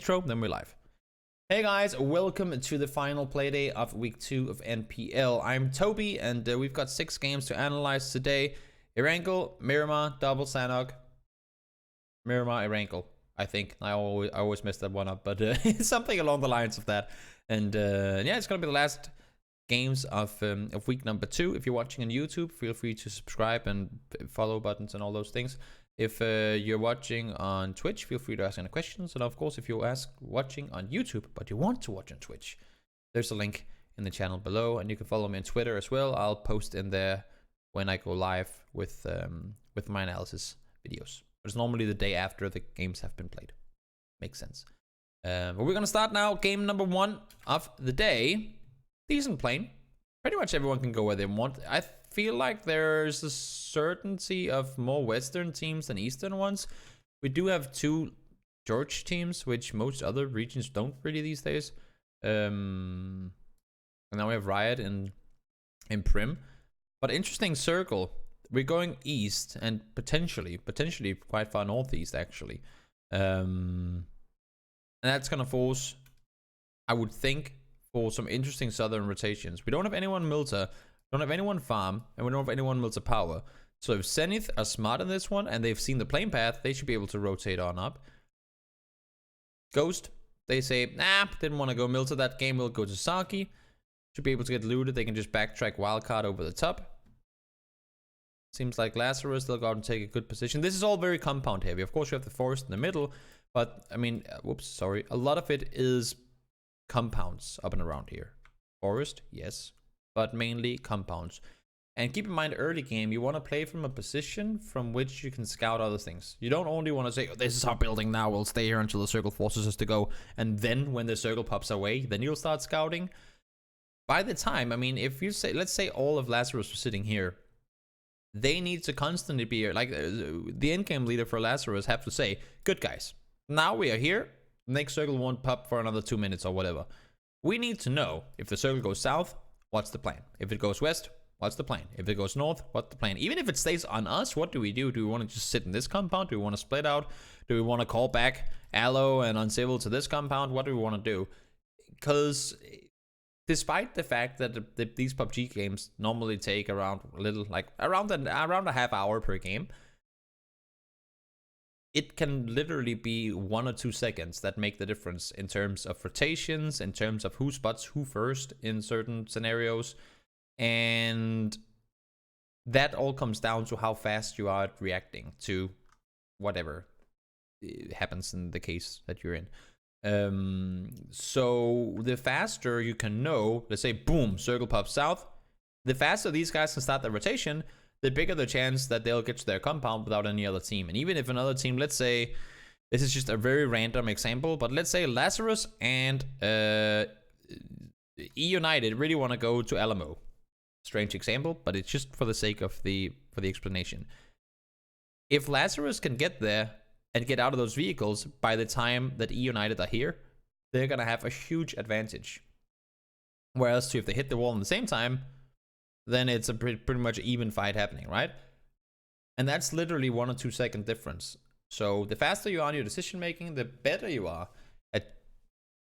Intro, then we're live. Hey guys, welcome to the final playday of week 2 of NPL. I'm Toby, and we've got 6 games to analyze today. Erangel, Miramar, double Sanhok, Miramar, Erangel. I think I always mess that one up, but it's something along the lines of that. And yeah, it's gonna be the last games of week number 2. If you're watching on YouTube, feel free to subscribe and follow buttons and all those things. If you're watching on Twitch, feel free to ask any questions. And of course, if you're watching on YouTube, but you want to watch on Twitch, there's a link in the channel below. And you can follow me on Twitter as well. I'll post in there when I go live with my analysis videos. But it's normally the day after the games have been played. Makes sense. But we're going to start now. Game number 1 of the day. Decent plane. Pretty much everyone can go where they want. I feel like there's a certainty of more Western teams than Eastern ones. We do have 2 George teams, which most other regions don't really these days. And now we have Riot in Prim. But interesting circle. We're going east and potentially quite far northeast actually. And that's gonna force, I would think, for some interesting southern rotations. We don't have anyone Milta, don't have anyone farm, and we don't have anyone Milta power. So if Zenith are smart in this one and they've seen the plane path, they should be able to rotate on up. Ghost, they say, nah, didn't want to go Milta that game, we'll go to Saki. Should be able to get looted, they can just backtrack wildcard over the top. Seems like Lazarus, they'll go out and take a good position. This is all very compound heavy. Of course, you have the forest in the middle, but I mean, whoops, sorry. A lot of it is compounds up and around here. Forest, yes, but mainly compounds. And keep in mind, early game, you want to play from a position from which you can scout other things. You don't only want to say, oh, this is our building now, we'll stay here until the circle forces us to go. And then when the circle pops away, then you'll start scouting. By the time, I mean, if you say, let's say all of Lazarus was sitting here, they need to constantly be here. Like the in-game leader for Lazarus have to say, good guys, now we are here. Next circle won't pop for another 2 minutes or whatever. We need to know if the circle goes south, what's the plan? If it goes west, what's the plan? If it goes north, what's the plan? Even if it stays on us, what do we do? Do we want to just sit in this compound? Do we want to split out? Do we want to call back Allo and Uncivil to this compound? What do we want to do? Because despite the fact that these PUBG games normally take around a little, like around a half hour per game, it can literally be 1 or 2 seconds that make the difference in terms of rotations, in terms of who spots who first in certain scenarios. And that all comes down to how fast you are at reacting to whatever happens in the case that you're in. So the faster you can know, let's say, boom, circle pops south, the faster these guys can start the rotation, the bigger the chance that they'll get to their compound without any other team. And even if another team, let's say, this is just a very random example, but let's say Lazarus and E United really want to go to Alamo. Strange example, but it's just for the sake of the explanation. If Lazarus can get there and get out of those vehicles by the time that E United are here, they're gonna have a huge advantage. Whereas if they hit the wall at the same time, then it's a pretty much even fight happening, right? And that's literally 1 or 2 second difference. So the faster you are in your decision making, the better you are at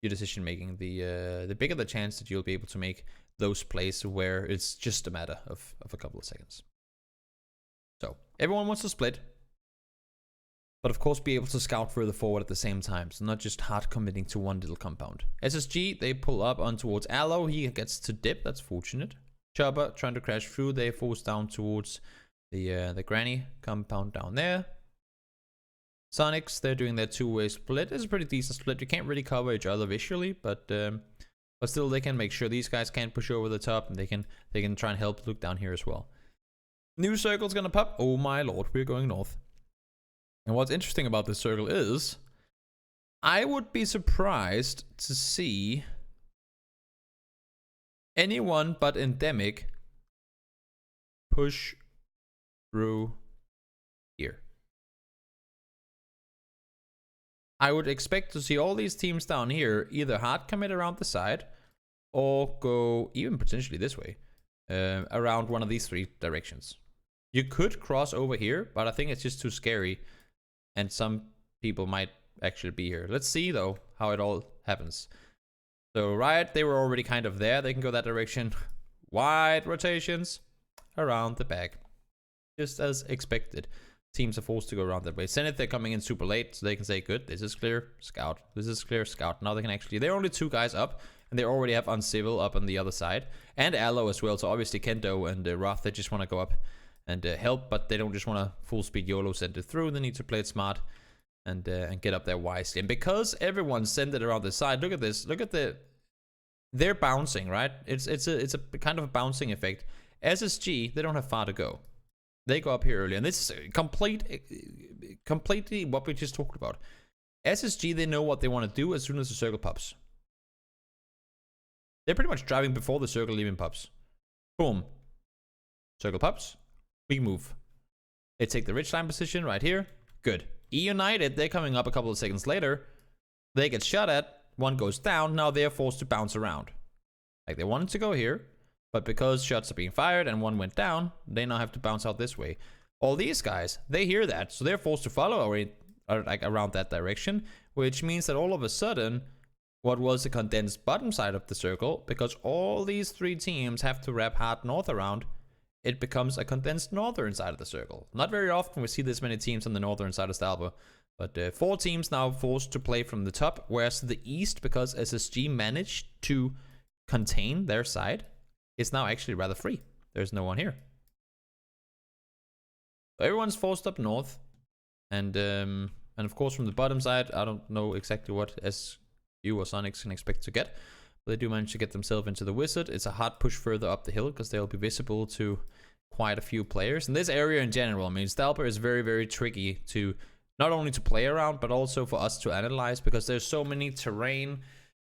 your decision making, the bigger the chance that you'll be able to make those plays where it's just a matter of a couple of seconds. So everyone wants to split, but of course be able to scout further forward at the same time, so not just hard committing to one little compound. SSG, they pull up on towards Allo, he gets to dip, that's fortunate. Chubba trying to crash through, they force down towards the granny compound down there. Sonics, they're doing their 2-way split. It's a pretty decent split. You can't really cover each other visually, but still they can make sure these guys can't push over the top, and they can try and help Luke down here as well. New circle's gonna pop. Oh my lord, we're going north. And what's interesting about this circle is, I would be surprised to see anyone but Endemic push through here. I would expect to see all these teams down here either hard commit around the side or go even potentially this way, around one of these 3 directions. You could cross over here, but I think it's just too scary, and some people might actually be here. Let's see though how it all happens. So right, they were already kind of there. They can go that direction. Wide rotations around the back, just as expected. Teams are forced to go around that way. Zenith, they're coming in super late, so they can say, good, this is clear, scout. This is clear, scout. Now they can actually, they're only 2 guys up, and they already have Uncivil up on the other side. And Aloe as well, so obviously Kendo and Wrath, they just want to go up and help, but they don't just want to full speed YOLO send it through. They need to play it smart and get up there wisely. And because everyone's sent it around the side, look at this. Look at they're bouncing, right? It's a kind of a bouncing effect. SSG, they don't have far to go. They go up here early, and this is completely what we just talked about. SSG, they know what they want to do as soon as the circle pops. They're pretty much driving before the circle even pops. Boom. Circle pops. We move. They take the ridgeline position right here. Good. E United, they're coming up a couple of seconds later. They get shot at. One goes down. Now they're forced to bounce around. Like they wanted to go here, but because shots are being fired and one went down, they now have to bounce out this way. All these guys, they hear that, so they're forced to follow like around that direction, which means that all of a sudden, what was the condensed bottom side of the circle, because all these 3 teams have to wrap hard north around, it becomes a condensed northern side of the circle. Not very often we see this many teams on the northern side of Stalber, but 4 teams now forced to play from the top, whereas the east, because SSG managed to contain their side, is now actually rather free. There's no one here. So everyone's forced up north, and of course from the bottom side, I don't know exactly what SU or Sonics can expect to get, but they do manage to get themselves into the wizard. It's a hard push further up the hill because they'll be visible to quite a few players. And this area in general, I mean, Stalber is very, very tricky to not only to play around, but also for us to analyze, because there's so many terrain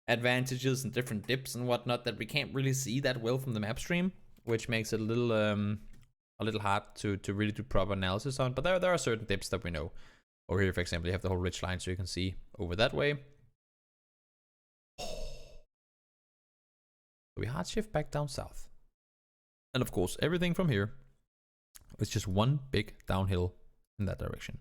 advantages and different dips and whatnot that we can't really see that well from the map stream, which makes it a little hard to really do proper analysis on. But there are certain dips that we know. Over here, for example, you have the whole ridge line, so you can see over that way. We hard shift back down south. And of course, everything from here is just one big downhill in that direction.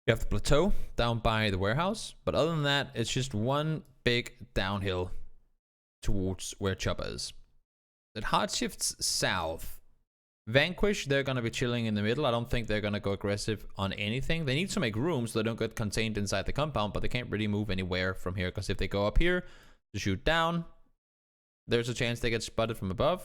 You have the plateau down by the warehouse, but other than that, it's just one big downhill towards where Chopper is. It hard shifts south. Vanquish, they're going to be chilling in the middle. I don't think they're going to go aggressive on anything. They need to make room so they don't get contained inside the compound, but they can't really move anywhere from here, because if they go up here to shoot down, there's a chance they get spotted from above.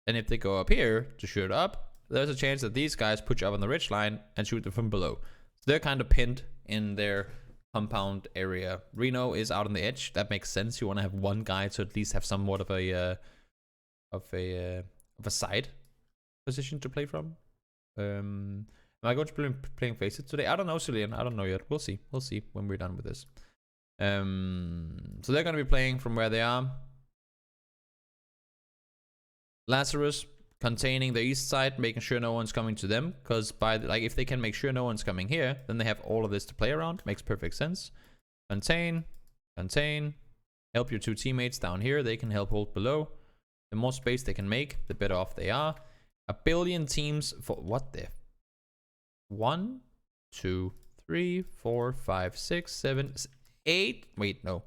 And if they go up here to shoot up, there's a chance that these guys push up on the ridge line and shoot them from below. So they're kind of pinned in their compound area. Reno is out on the edge. That makes sense. You want to have one guy to at least have somewhat of a side position to play from. Am I going to be playing Faceit today? I don't know, Cillian. I don't know yet. We'll see. We'll see when we're done with this. So they're going to be playing from where they are. Lazarus containing the east side, making sure no one's coming to them, because if they can make sure no one's coming here, then they have all of this to play around. Makes perfect sense. Contain, help your 2 teammates down here. They can help hold below. The more space they can make, the better off they are. 1 billion teams for what the 1 2 3 4 5 6 7 8 wait, no,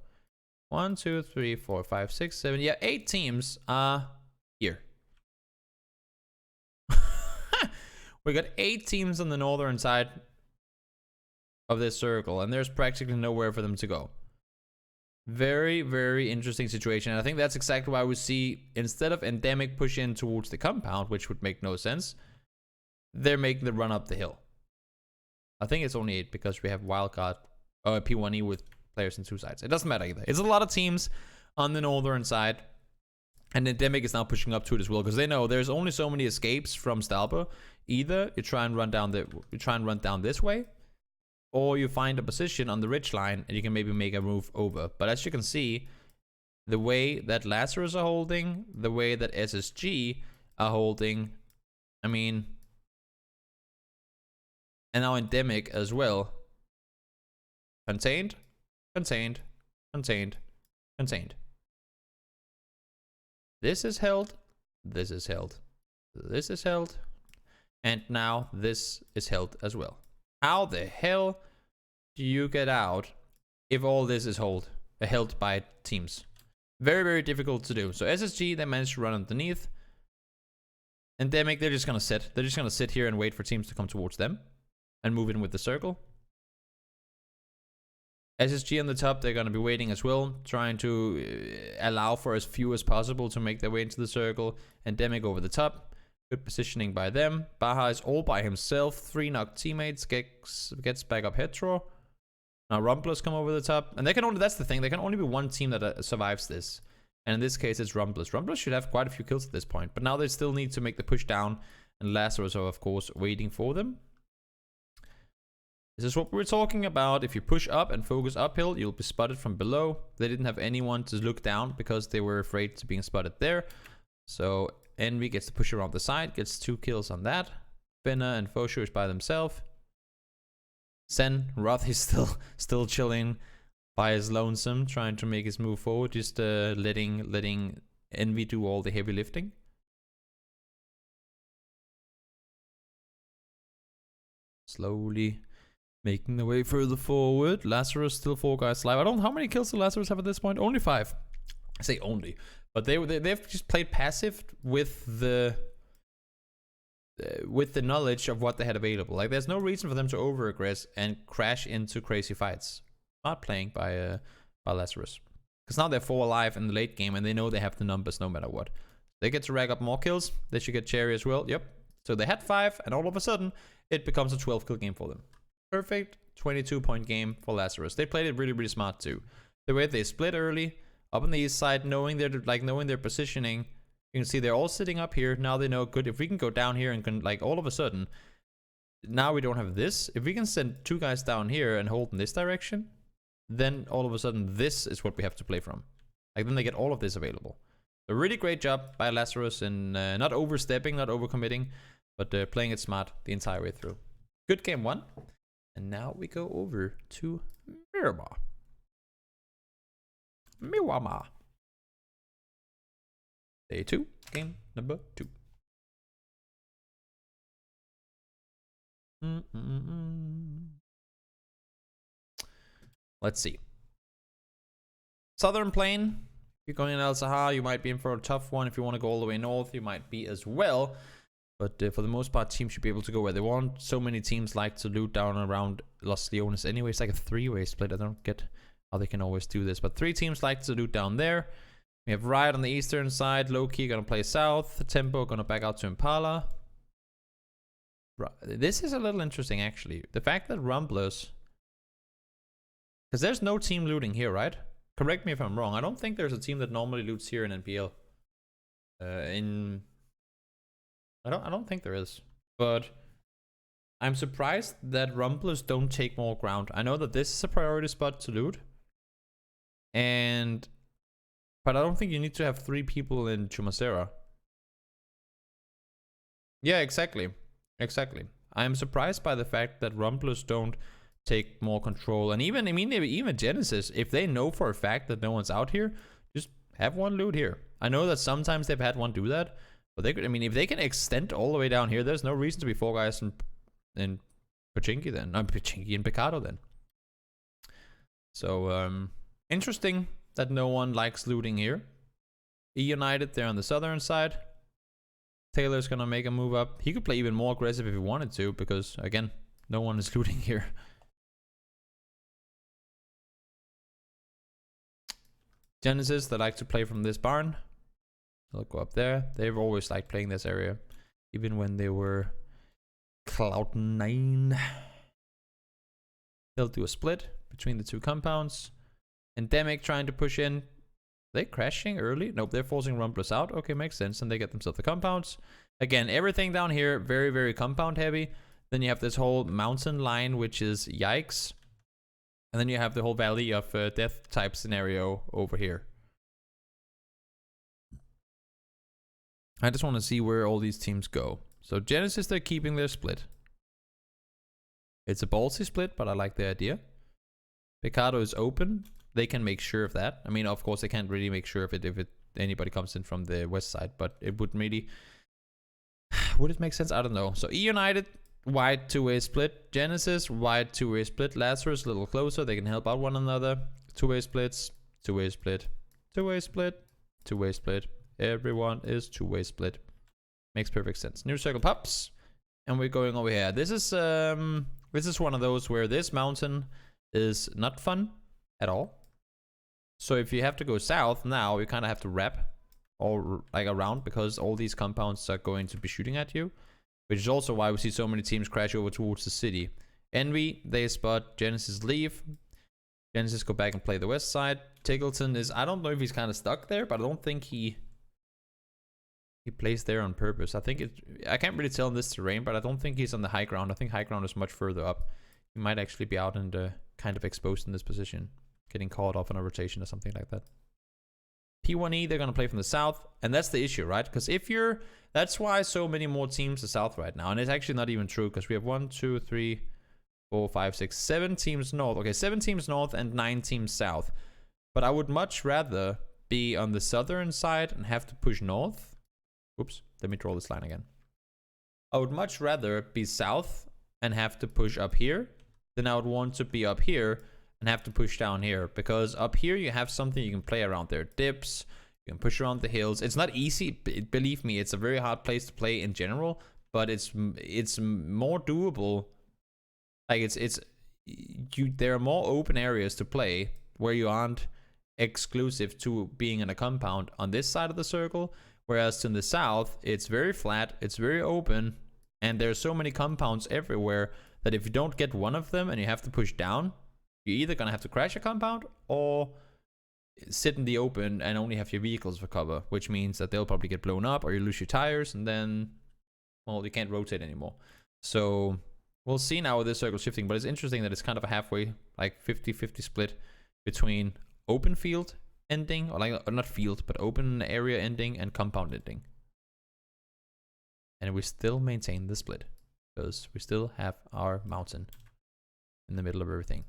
1 2 3 4 5 6 7, yeah, 8 teams are here. We got 8 teams on the northern side of this circle, and there's practically nowhere for them to go. Very, very interesting situation. And I think that's exactly why we see, instead of Endemic push in towards the compound, which would make no sense, they're making the run up the hill. I think it's only 8 because we have Wildcard P1E with players on 2 sides. It doesn't matter either. It's a lot of teams on the northern side. And Endemic is now pushing up to it as well, because they know there's only so many escapes from Stalber. Either you try and run down this way, or you find a position on the ridge line and you can maybe make a move over. But as you can see, the way that Lazarus are holding, the way that SSG are holding, I mean, and now Endemic as well. Contained, contained, contained, contained. This is held, this is held, this is held, and now this is held as well. How the hell do you get out if all this is held by teams? Very, very difficult to do. So SSG, they managed to run underneath. Endemic, they're just gonna sit. They're just gonna sit here and wait for teams to come towards them and move in with the circle. SSG on the top, they're gonna be waiting as well, trying to allow for as few as possible to make their way into the circle. Endemic over the top. Good positioning by them. Baja is all by himself. 3 knocked teammates, gets back up Hetro. Now Rumblers come over the top. And they can only, that's the thing, there can only be one team that survives this. And in this case, it's Rumblers. Rumblers should have quite a few kills at this point. But now they still need to make the push down. And Lazarus are, of course, waiting for them. This is what we're talking about. If you push up and focus uphill, you'll be spotted from below. They didn't have anyone to look down because they were afraid to being spotted there. So Envy gets to push around the side, gets 2 kills on that. Finna and Foshu is by themselves. Sen, Roth is still chilling by his lonesome, trying to make his move forward, just letting Envy do all the heavy lifting. Slowly making the way further forward. Lazarus still 4 guys live. I don't know how many kills did Lazarus have at this point. Only 5. I say only, but they've just played passive with the knowledge of what they had available. Like, there's no reason for them to over-aggress and crash into crazy fights. Not playing by Lazarus, because now they're 4 alive in the late game and they know they have the numbers no matter what. They get to rack up more kills. They should get Cherry as well. Yep. So they had 5, and all of a sudden it becomes a 12-kill game for them. Perfect 22-point game for Lazarus. They played it really, really smart too. The way they split early up on the east side, knowing their positioning. You can see they're all sitting up here. Now they know, good, if we can go down here and can, like, all of a sudden, now we don't have this. If we can send 2 guys down here and hold in this direction, then all of a sudden this is what we have to play from. Like, then they get all of this available. A really great job by Lazarus in not overstepping, not overcommitting, but playing it smart the entire way through. Good game 1. And now we go over to Miramar. Miramar. Day 2, game number 2. Let's see. Southern Plain. If you're going in El Sahar, you might be in for a tough one. If you want to go all the way north, you might be as well. But for the most part, teams should be able to go where they want. So many teams like to loot down around Los Leones anyway. It's like a 3-way split. I don't get how they can always do this. But 3 teams like to loot down there. We have Riot on the eastern side. Low-key going to play south. Tempo going to back out to Impala. This is a little interesting, actually. The fact that Rumblers... Because there's no team looting here, right? Correct me if I'm wrong. I don't think there's a team that normally loots here in NPL. I don't think there is. But I'm surprised that Rumblers don't take more ground. I know that this is a priority spot to loot. But I don't think you need to have 3 people in Chumacera. Yeah, exactly. Exactly. I'm surprised by the fact that Rumblers don't take more control. And even Genesis, if they know for a fact that no one's out here, just have one loot here. I know that sometimes they've had one do that, but they could, if they can extend all the way down here, there's no reason to be 4 guys in Pachinki then. Not Pachinki and Picado then. So, interesting that no one likes looting here. E United, they're on the southern side. Taylor's gonna make a move up. He could play even more aggressive if he wanted to, because, again, no one is looting here. Genesis, they like to play from this barn. They'll go up there. They've always liked playing this area, even when they were Cloud9. They'll do a split between the 2 compounds. Endemic trying to push in. Are they crashing early? Nope, they're forcing Rumblers out. Okay, makes sense. And they get themselves the compounds. Again, everything down here, very, very compound heavy. Then you have this whole mountain line, which is yikes. And then you have the whole valley of death type scenario over here. I just want to see where all these teams go. So Genesis, they're keeping their split. It's a ballsy split, but I like the idea. Picado is open. They can make sure of that. Of course, they can't really make sure of it if anybody comes in from the west side, but it wouldn't really... Would it make sense? I don't know. So E United, Wide two-way split. Genesis, wide two-way split. Lazarus, a little closer. They can help out one another. Two-way splits. Two-way split. Two-way split. Two-way split. Everyone is two-way split. Makes perfect sense. New circle pops. And we're going over here. This is one of those where this mountain is not fun at all. So if you have to go south now, you kind of have to wrap all like around because all these compounds are going to be shooting at you. Which is also why we see so many teams crash over towards the city. Envy, they spot. Genesis leave. Genesis go back and play the west side. Tiggleton is, I don't know if he's kind of stuck there, but I don't think he plays there on purpose. I can't really tell in this terrain, but I don't think he's on the high ground. I think high ground is much further up. He might actually be out and kind of exposed in this position. Getting caught off on a rotation or something like that. P1E, they're going to play from the south. And that's the issue, right? Because that's why so many more teams are south right now. And it's actually not even true because we have 1, 2, 3, 4, 5, 6, 7 teams north. Okay, 7 teams north and 9 teams south. But I would much rather be on the southern side and have to push north. Oops, let me draw this line again. I would much rather be south and have to push up here than I would want to be up here and have to push down here, because up here you have something you can play around. There dips, you can push around the hills. It's not easy, believe me, it's a very hard place to play in general, but it's more doable. Like there are more open areas to play where you aren't exclusive to being in a compound on this side of the circle, whereas in the south it's very flat, it's very open, and there's so many compounds everywhere that if you don't get one of them and you have to push down, you're either gonna have to crash a compound or sit in the open and only have your vehicles for cover, which means that they'll probably get blown up or you lose your tires and then, well, you can't rotate anymore. So we'll see now with this circle shifting, but it's interesting that it's kind of a halfway, like 50-50 split between open field ending, or like, not field, but open area ending and compound ending. And we still maintain the split because we still have our mountain in the middle of everything.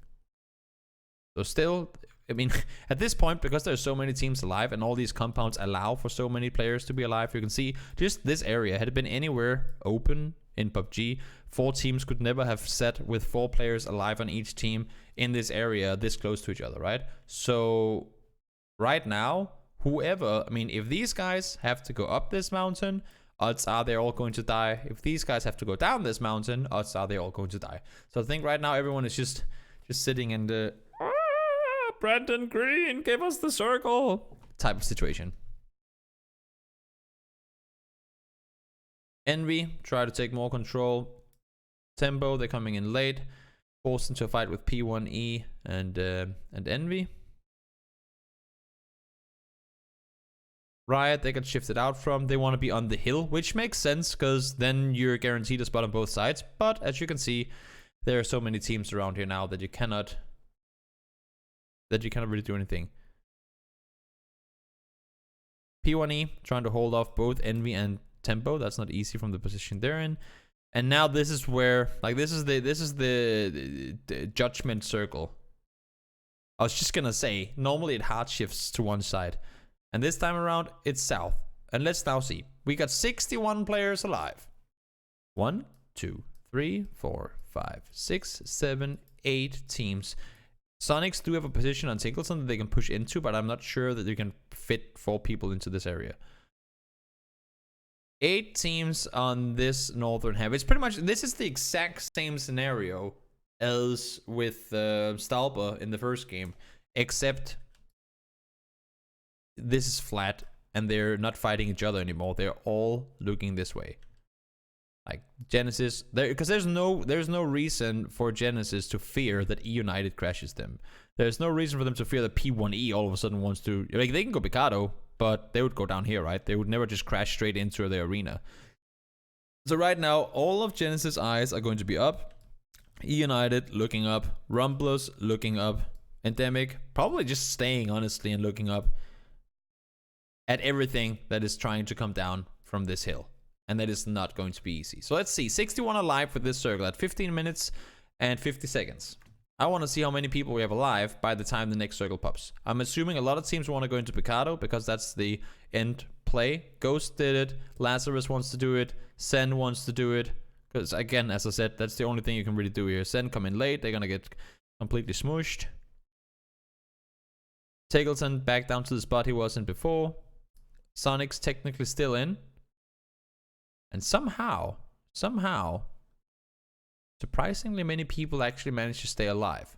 So still, I mean, at this point, because there's so many teams alive and all these compounds allow for so many players to be alive, you can see just this area, had it been anywhere open in PUBG, 4 teams could never have set with 4 players alive on each team in this area this close to each other, right? So right now, whoever, I mean, if these guys have to go up this mountain, odds are they're all going to die. If these guys have to go down this mountain, odds are they're all going to die. So I think right now everyone is just sitting in the Brandon Green, give us the circle type of situation. Envy try to take more control. Tempo, they're coming in late, forced into a fight with P1E and Envy. Riot, they got shifted out from. They want to be on the hill, which makes sense because then you're guaranteed a spot on both sides. But as you can see, there are so many teams around here now that you cannot really do anything. P1E trying to hold off both Envy and Tempo. That's not easy from the position they're in. And now this is where, like, this is the judgment circle. I was just gonna say, normally it hard shifts to one side, and this time around it's south. And let's now see. We got 61 players alive. 1, 2, 3, 4, 5, 6, 7, 8 teams. Sonics do have a position on Tiggleton that they can push into, but I'm not sure that you can fit 4 people into this area. 8 teams on this northern half. It's pretty much, this is the exact same scenario as with Stalber in the first game, except this is flat and they're not fighting each other anymore. They're all looking this way. Like Genesis, because there's no reason for Genesis to fear that E United crashes them. There's no reason for them to fear that P1E all of a sudden wants to, like, they can go Picado, but they would go down here, right? They would never just crash straight into the arena. So right now, all of Genesis' eyes are going to be up. E United looking up, Rumblers looking up, Endemic probably just staying honestly and looking up at everything that is trying to come down from this hill. And that is not going to be easy. So let's see. 61 alive with this circle at 15 minutes and 50 seconds. I want to see how many people we have alive by the time the next circle pops. I'm assuming a lot of teams want to go into Picado because that's the end play. Ghost did it. Lazarus wants to do it. Sen wants to do it. Because again, as I said, that's the only thing you can really do here. Sen come in late, they're gonna get completely smooshed. Tackleton back down to the spot he was in before. Sonic's technically still in. And somehow, surprisingly many people actually managed to stay alive.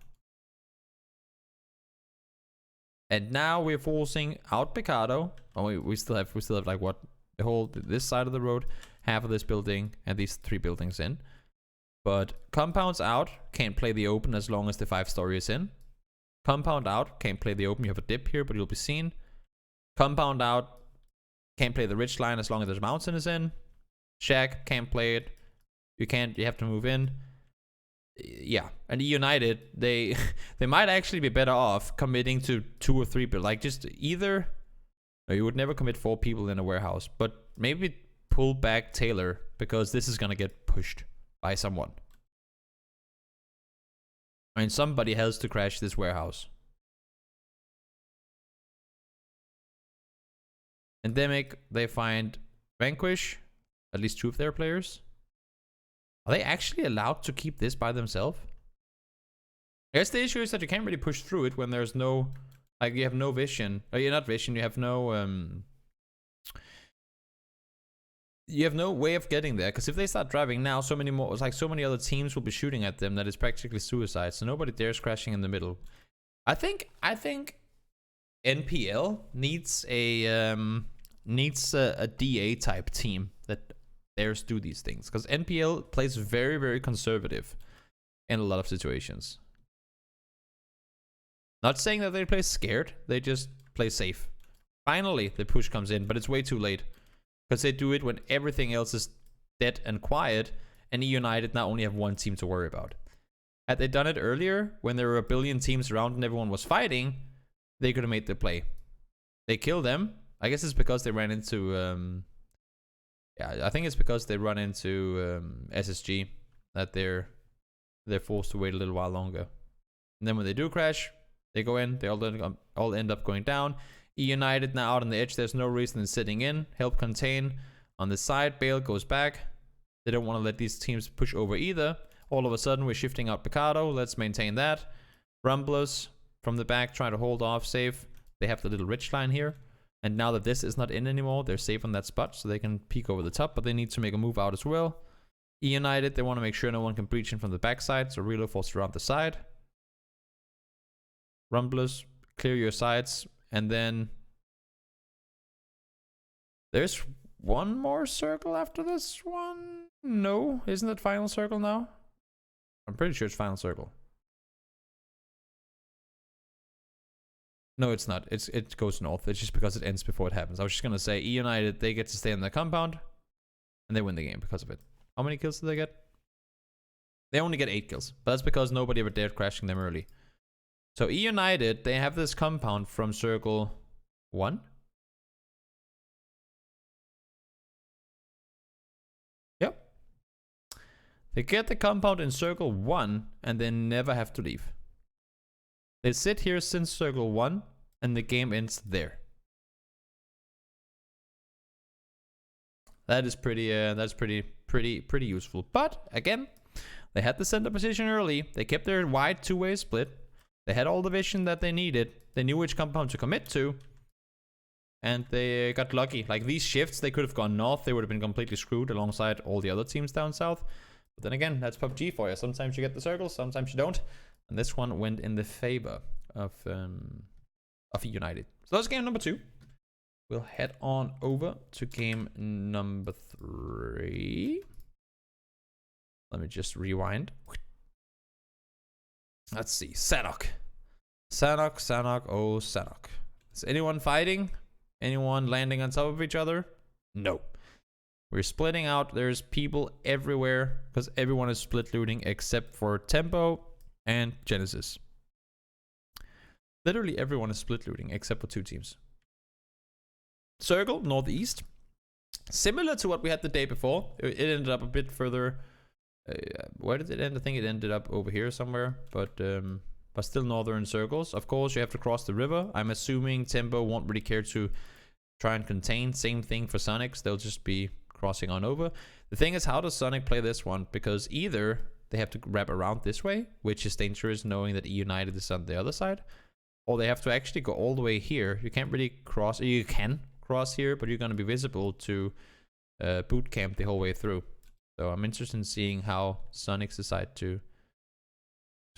And now we're forcing out Picado. Oh, we still have like what, the whole this side of the road, half of this building, and these 3 buildings in. But compounds out, can't play the open as long as the 5-story is in. Compound out, can't play the open. You have a dip here, but you'll be seen. Compound out, can't play the ridge line as long as the mountain is in. Shack, can't play it. You have to move in. Yeah, and United, they might actually be better off committing to 2 or 3 people. Like just either, no, you would never commit 4 people in a warehouse, but maybe pull back Taylor because this is gonna get pushed by someone. I mean, somebody has to crash this warehouse. Endemic, they find Vanquish, at least 2 of their players. Are they actually allowed to keep this by themselves? I guess the issue is that you can't really push through it when there's no, like, you have no vision. Or you're not vision, you have no way of getting there. Because if they start driving now, so many more, it's like so many other teams will be shooting at them that it's practically suicide. So nobody dares crashing in the middle. I think NPL needs a DA type team that dares do these things, because NPL plays very, very conservative in a lot of situations. Not saying that they play scared, they just play safe. Finally, the push comes in, but it's way too late, because they do it when everything else is dead and quiet, and E United now only have 1 team to worry about. Had they done it earlier, when there were a billion teams around and everyone was fighting, they could have made their play. They kill them. I guess it's because they ran into yeah, I think it's because they run into SSG that they're forced to wait a little while longer. And then when they do crash, they go in, they all end up going down. E United now out on the edge, there's no reason in sitting in. Help contain on the side, Bale goes back. They don't want to let these teams push over either. All of a sudden we're shifting out Picado, let's maintain that. Rumblers from the back trying to hold off safe. They have the little ridge line here. And now that this is not in anymore, they're safe on that spot, so they can peek over the top, but they need to make a move out as well. E United, they want to make sure no one can breach in from the backside, so Reload forces around the side. Rumblers, clear your sides, and then there's one more circle after this one? No, isn't it final circle now? I'm pretty sure it's final circle. No, it's not. It goes north. It's just because it ends before it happens. I was just gonna say, E United, they get to stay in the compound, and they win the game because of it. How many kills do they get? They only get 8 kills, but that's because nobody ever dared crashing them early. So E United, they have this compound from circle 1. Yep. They get the compound in circle 1, and they never have to leave. They sit here since circle 1, and the game ends there. That is pretty. That's pretty useful. But again, they had the center position early. They kept their wide 2-way split. They had all the vision that they needed. They knew which compound to commit to, and they got lucky. Like these shifts, they could have gone north. They would have been completely screwed alongside all the other teams down south. But then again, that's PUBG for you. Sometimes you get the circles, sometimes you don't. And this one went in the favor of United. So that's game number 2. We'll head on over to game number 3. Let me just rewind. Let's see. Sanhok. Sanhok. Oh, Sanhok. Is anyone fighting? Anyone landing on top of each other? No. We're splitting out. There's people everywhere because everyone is split looting except for Tempo and Genesis. Literally everyone is split looting except for 2 teams. Circle, northeast. Similar to what we had the day before. It ended up a bit further. Where did it end? I think it ended up over here somewhere. But still northern circles. Of course, you have to cross the river. I'm assuming Tempo won't really care to try and contain. Same thing for Sonics. They'll just be crossing on over. The thing is, how does Sanhok play this one? Because either they have to wrap around this way, which is dangerous knowing that United is on the other side, or they have to actually go all the way here. You can't really cross. You can cross here, but you're going to be visible to boot camp the whole way through. So I'm interested in seeing how Sanhok decide to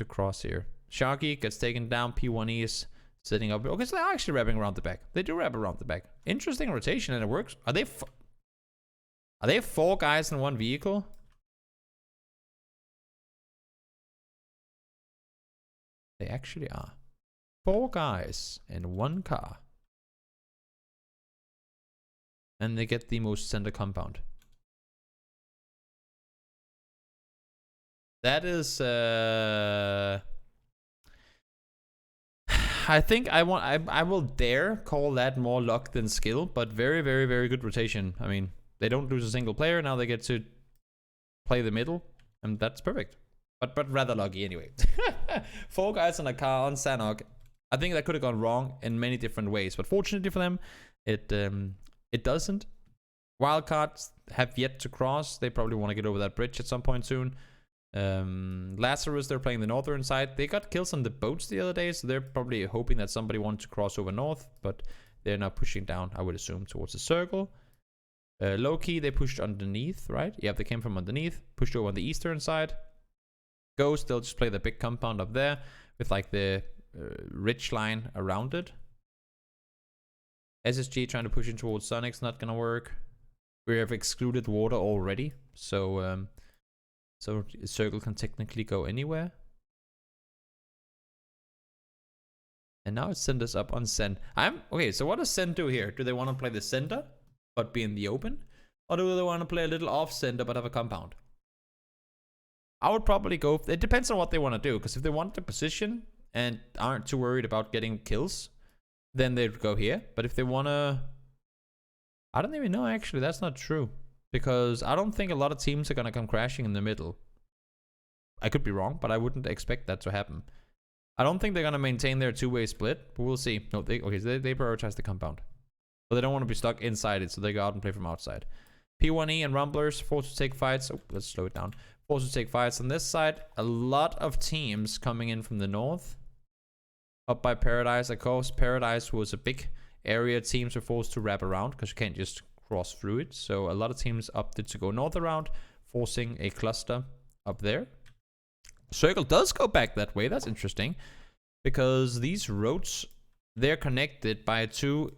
cross here. Sharky gets taken down. P1E is sitting up. Okay, so they're actually wrapping around the back. They do wrap around the back. Interesting rotation, and it works. Are they 4 guys in one vehicle? They actually are. 4 guys in one car. And they get the most center compound. That is I think I will dare call that more luck than skill, but very, very, very good rotation. I mean, they don't lose a single player. Now they get to play the middle, and that's perfect. But rather lucky anyway. 4 guys in a car on Sanhok. I think that could have gone wrong in many different ways, but fortunately for them, it doesn't. Wildcards have yet to cross. They probably want to get over that bridge at some point soon. Lazarus, they're playing the northern side. They got kills on the boats the other day, so they're probably hoping that somebody wants to cross over north, but they're now pushing down, I would assume, towards the circle. Low-key, they pushed underneath, right? Yeah, they came from underneath, pushed over on the eastern side. Ghost, they'll just play the big compound up there with like the ridge line around it. SSG trying to push in towards Sanhok's not gonna work. We have excluded water already, so circle can technically go anywhere. And now it's send us up on Sen. Okay, so what does Sen do here? Do they want to play the center but be in the open? Or do they want to play a little off center but have a compound? I would probably go, it depends on what they want to do, because if they want the position and aren't too worried about getting kills, then they'd go here. But if they want to, I don't even know actually, that's not true. Because I don't think a lot of teams are going to come crashing in the middle. I could be wrong, but I wouldn't expect that to happen. I don't think they're going to maintain their two-way split, but we'll see. No, they prioritize the compound. But they don't want to be stuck inside it, so they go out and play from outside. P1E and Rumblers, forced to take fights. Oh, let's slow it down. Forced to take fights on this side. A lot of teams coming in from the north. Up by Paradise. Of course, Paradise was a big area teams were forced to wrap around, because you can't just cross through it. So a lot of teams opted to go north around, forcing a cluster up there. Circle does go back that way. That's interesting, because these roads, they're connected by 2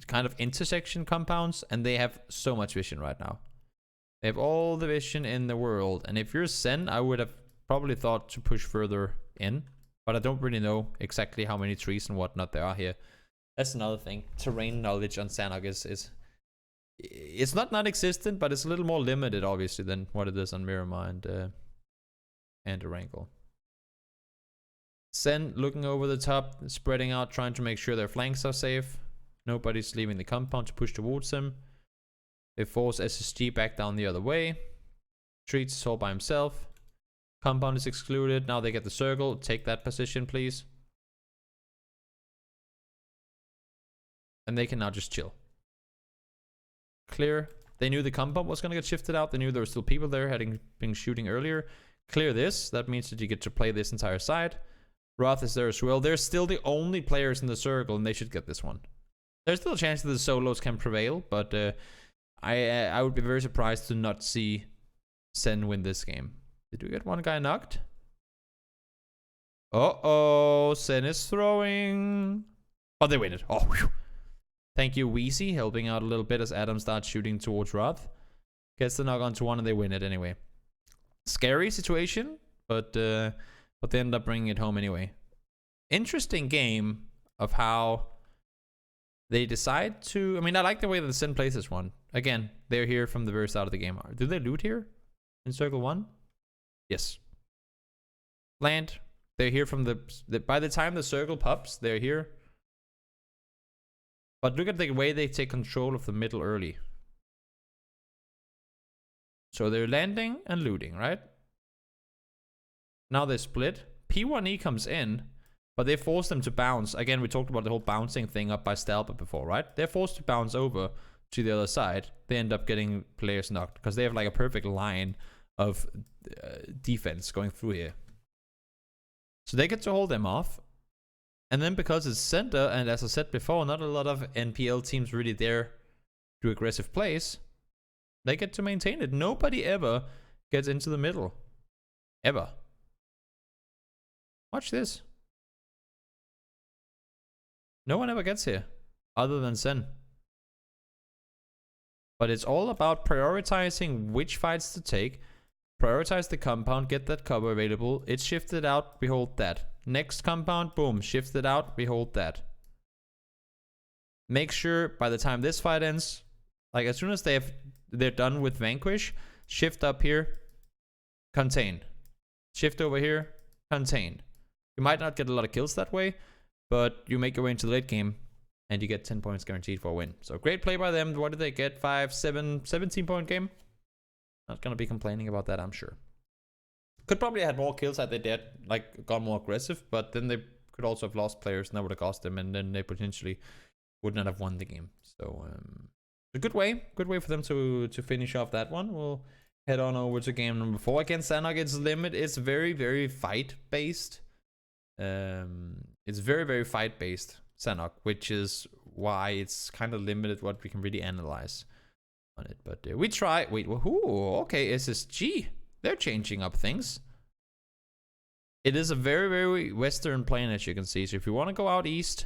kind of intersection compounds, and they have so much vision right now. They have all the vision in the world, and if you're Sen, I would have probably thought to push further in, but I don't really know exactly how many trees and whatnot there are here. That's another thing. Terrain knowledge on Sanhok is it's not non-existent, but it's a little more limited, obviously, than what it is on Miramar and Erangel. Sen looking over the top, spreading out, trying to make sure their flanks are safe. Nobody's leaving the compound to push towards him. They force SSG back down the other way. Treats is all by himself. Compound is excluded. Now they get the circle. Take that position, please. And they can now just chill. Clear. They knew the compound was going to get shifted out. They knew there were still people there having been shooting earlier. Clear this. That means that you get to play this entire side. Roth is there as well. They're still the only players in the circle, and they should get this one. There's still a chance that the solos can prevail, but I would be very surprised to not see Sen win this game. Did we get one guy knocked? Uh-oh. Sen is throwing. Oh, they win it. Oh, whew. Thank you, Wheezy, helping out a little bit as Adam starts shooting towards Roth. Gets the knock onto one, and they win it anyway. Scary situation, but they end up bringing it home anyway. Interesting game of how they decide to... I mean, I like the way that the Sen plays this one. Again, they're here from the very start of the game. Do they loot here in Circle 1? Yes. Land. They're here from the... By the time the circle pops, they're here. But look at the way they take control of the middle early. So they're landing and looting, right? Now they split. P1E comes in, but they force them to bounce. Again, we talked about the whole bouncing thing up by Stalbert before, right? They're forced to bounce over to the other side, they end up getting players knocked because they have like a perfect line of defense going through here. So they get to hold them off. And then because it's center, and as I said before, not a lot of NPL teams really there do aggressive plays, they get to maintain it. Nobody ever gets into the middle. Ever. Watch this. No one ever gets here, other than Sen. But it's all about prioritizing which fights to take. Prioritize the compound, get that cover available. It's shifted out, we hold that. Next compound, boom, shifted out, we hold that. Make sure by the time this fight ends, like as soon as they're done with Vanquish, shift up here, contain. Shift over here, contain. You might not get a lot of kills that way, but you make your way into the late game and you get 10 points guaranteed for a win. So great play by them. What did they get? 17-point game? Not gonna be complaining about that, I'm sure. Could probably have had more kills had they did, like gone more aggressive, but then they could also have lost players and that would have cost them, and then they potentially would not have won the game. So a good way for them to finish off that one. We'll head on over to game number 4 against Sanhok. It's limit. It's very, very fight based. It's very, very fight based, Sanhok, which is why it's kind of limited what we can really analyze on it. But we try. Wait, who? Okay, SSG. They're changing up things. It is a very, very western plane, as you can see. So if you want to go out east,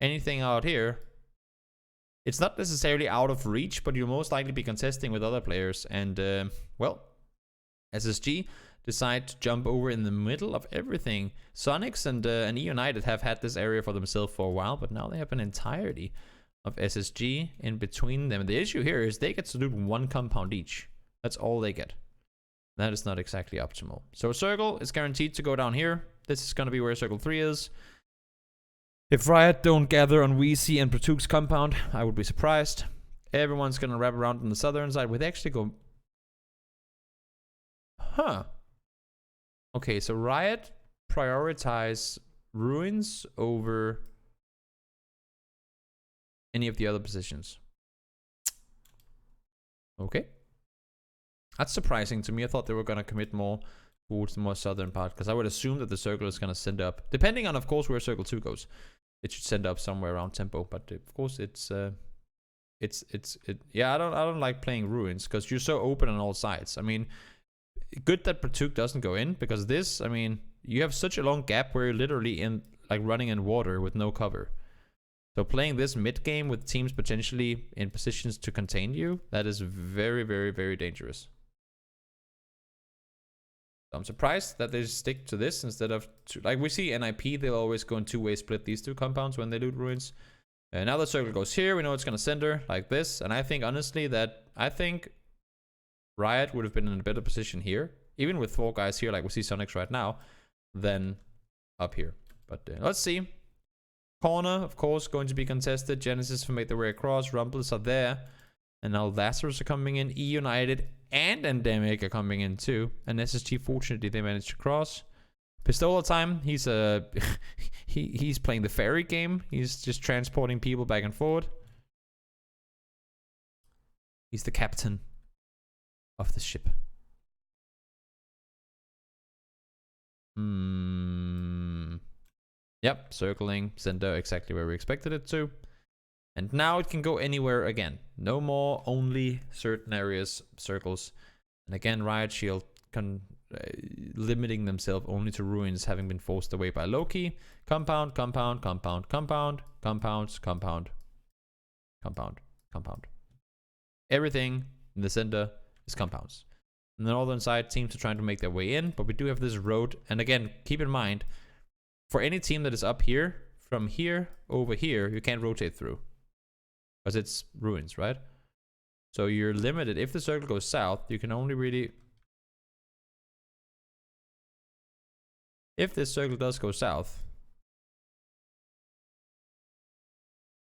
anything out here, it's not necessarily out of reach, but you'll most likely be contesting with other players. And, well, SSG decide to jump over in the middle of everything. Sonics and E United have had this area for themselves for a while, but now they have an entirety of SSG in between them. The issue here is they get to loot one compound each. That's all they get. That is not exactly optimal. So Circle is guaranteed to go down here. This is going to be where Circle 3 is. If Riot don't gather on WeC and Pratuk's compound, I would be surprised. Everyone's going to wrap around on the southern side. Would they actually go... Huh. Okay, so Riot prioritize Ruins over any of the other positions. Okay. That's surprising to me. I thought they were going to commit more towards the more southern part, because I would assume that the Circle is going to send up, depending on, of course, where Circle 2 goes. It should send up somewhere around Tempo, but of course yeah, I don't like playing Ruins because you're so open on all sides. I mean, good that Pratuk doesn't go in, because this, I mean, you have such a long gap where you're literally in, like, running in water with no cover. So playing this mid game with teams potentially in positions to contain you, that is very, very, very dangerous. So I'm surprised that they stick to this instead of like we see NIP, they'll always go in two-way split these two compounds when they loot Ruins. And now the Circle goes here, we know it's gonna center like this, and I think honestly that Riot would have been in a better position here, even with 4 guys here like we see Sonics right now, than up here. But let's see. Corner, of course, going to be contested. Genesis will make their way across. Rumbles are there. And now Lazarus are coming in. E United and Endemic are coming in too. And SSG, fortunately, they managed to cross. Pistola time. He's he's playing the ferry game. He's just transporting people back and forth. He's the captain of the ship. Yep, circling center exactly where we expected it to. And now it can go anywhere again. No more only certain areas, circles. And again, Riot Shield limiting themselves only to Ruins, having been forced away by Loki. Compound, compound, compound, compound, compounds, compound, compound, compound. Everything in the center is compounds. On the northern side, teams are trying to make their way in, but we do have this road. And again, keep in mind, for any team that is up here, from here over here, you can't rotate through. Because it's Ruins, right? So you're limited. If the Circle goes south, you can only really... If this Circle does go south...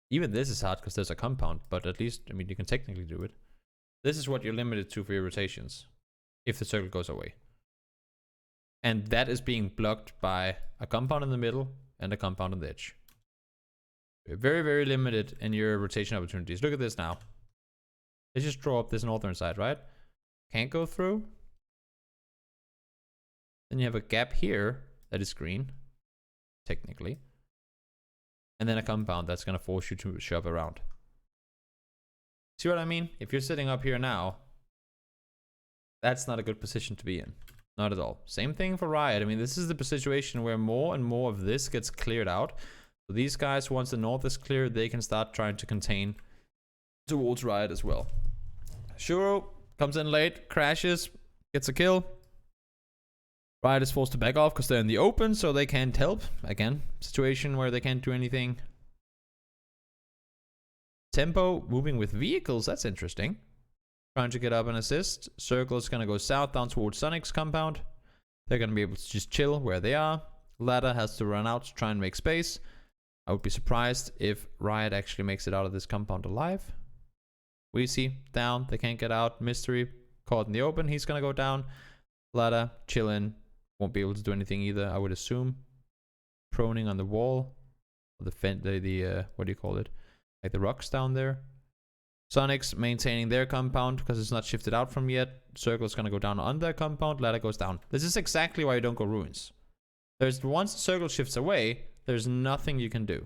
Even this is hard because there's a compound, but at least, I mean, you can technically do it. This is what you're limited to for your rotations. If the Circle goes away. And that is being blocked by a compound in the middle and a compound on the edge. Very, very limited in your rotation opportunities. Look at this now. They just draw up this northern side, right? Can't go through. Then you have a gap here that is green, technically. And then a compound that's going to force you to shove around. See what I mean? If you're sitting up here now, that's not a good position to be in. Not at all. Same thing for Riot. I mean, this is the situation where more and more of this gets cleared out. So these guys, once the north is clear, they can start trying to contain towards Riot as well. Shuro comes in late, crashes, gets a kill. Riot is forced to back off because they're in the open, so they can't help. Again, situation where they can't do anything. Tempo moving with vehicles, that's interesting. Trying to get up and assist. Circle is going to go south down towards Sonic's compound. They're going to be able to just chill where they are. Ladder has to run out to try and make space. I would be surprised if Riot actually makes it out of this compound alive. We see down, they can't get out. Mystery caught in the open, he's going to go down. Ladder, chillin'. Won't be able to do anything either, I would assume. Proning on the wall. What do you call it? Like the rocks down there. Sonic's maintaining their compound because it's not shifted out from yet. Circle's gonna go down on their compound. Ladder goes down. This is exactly why you don't go ruins. Once the circle shifts away, there's nothing you can do.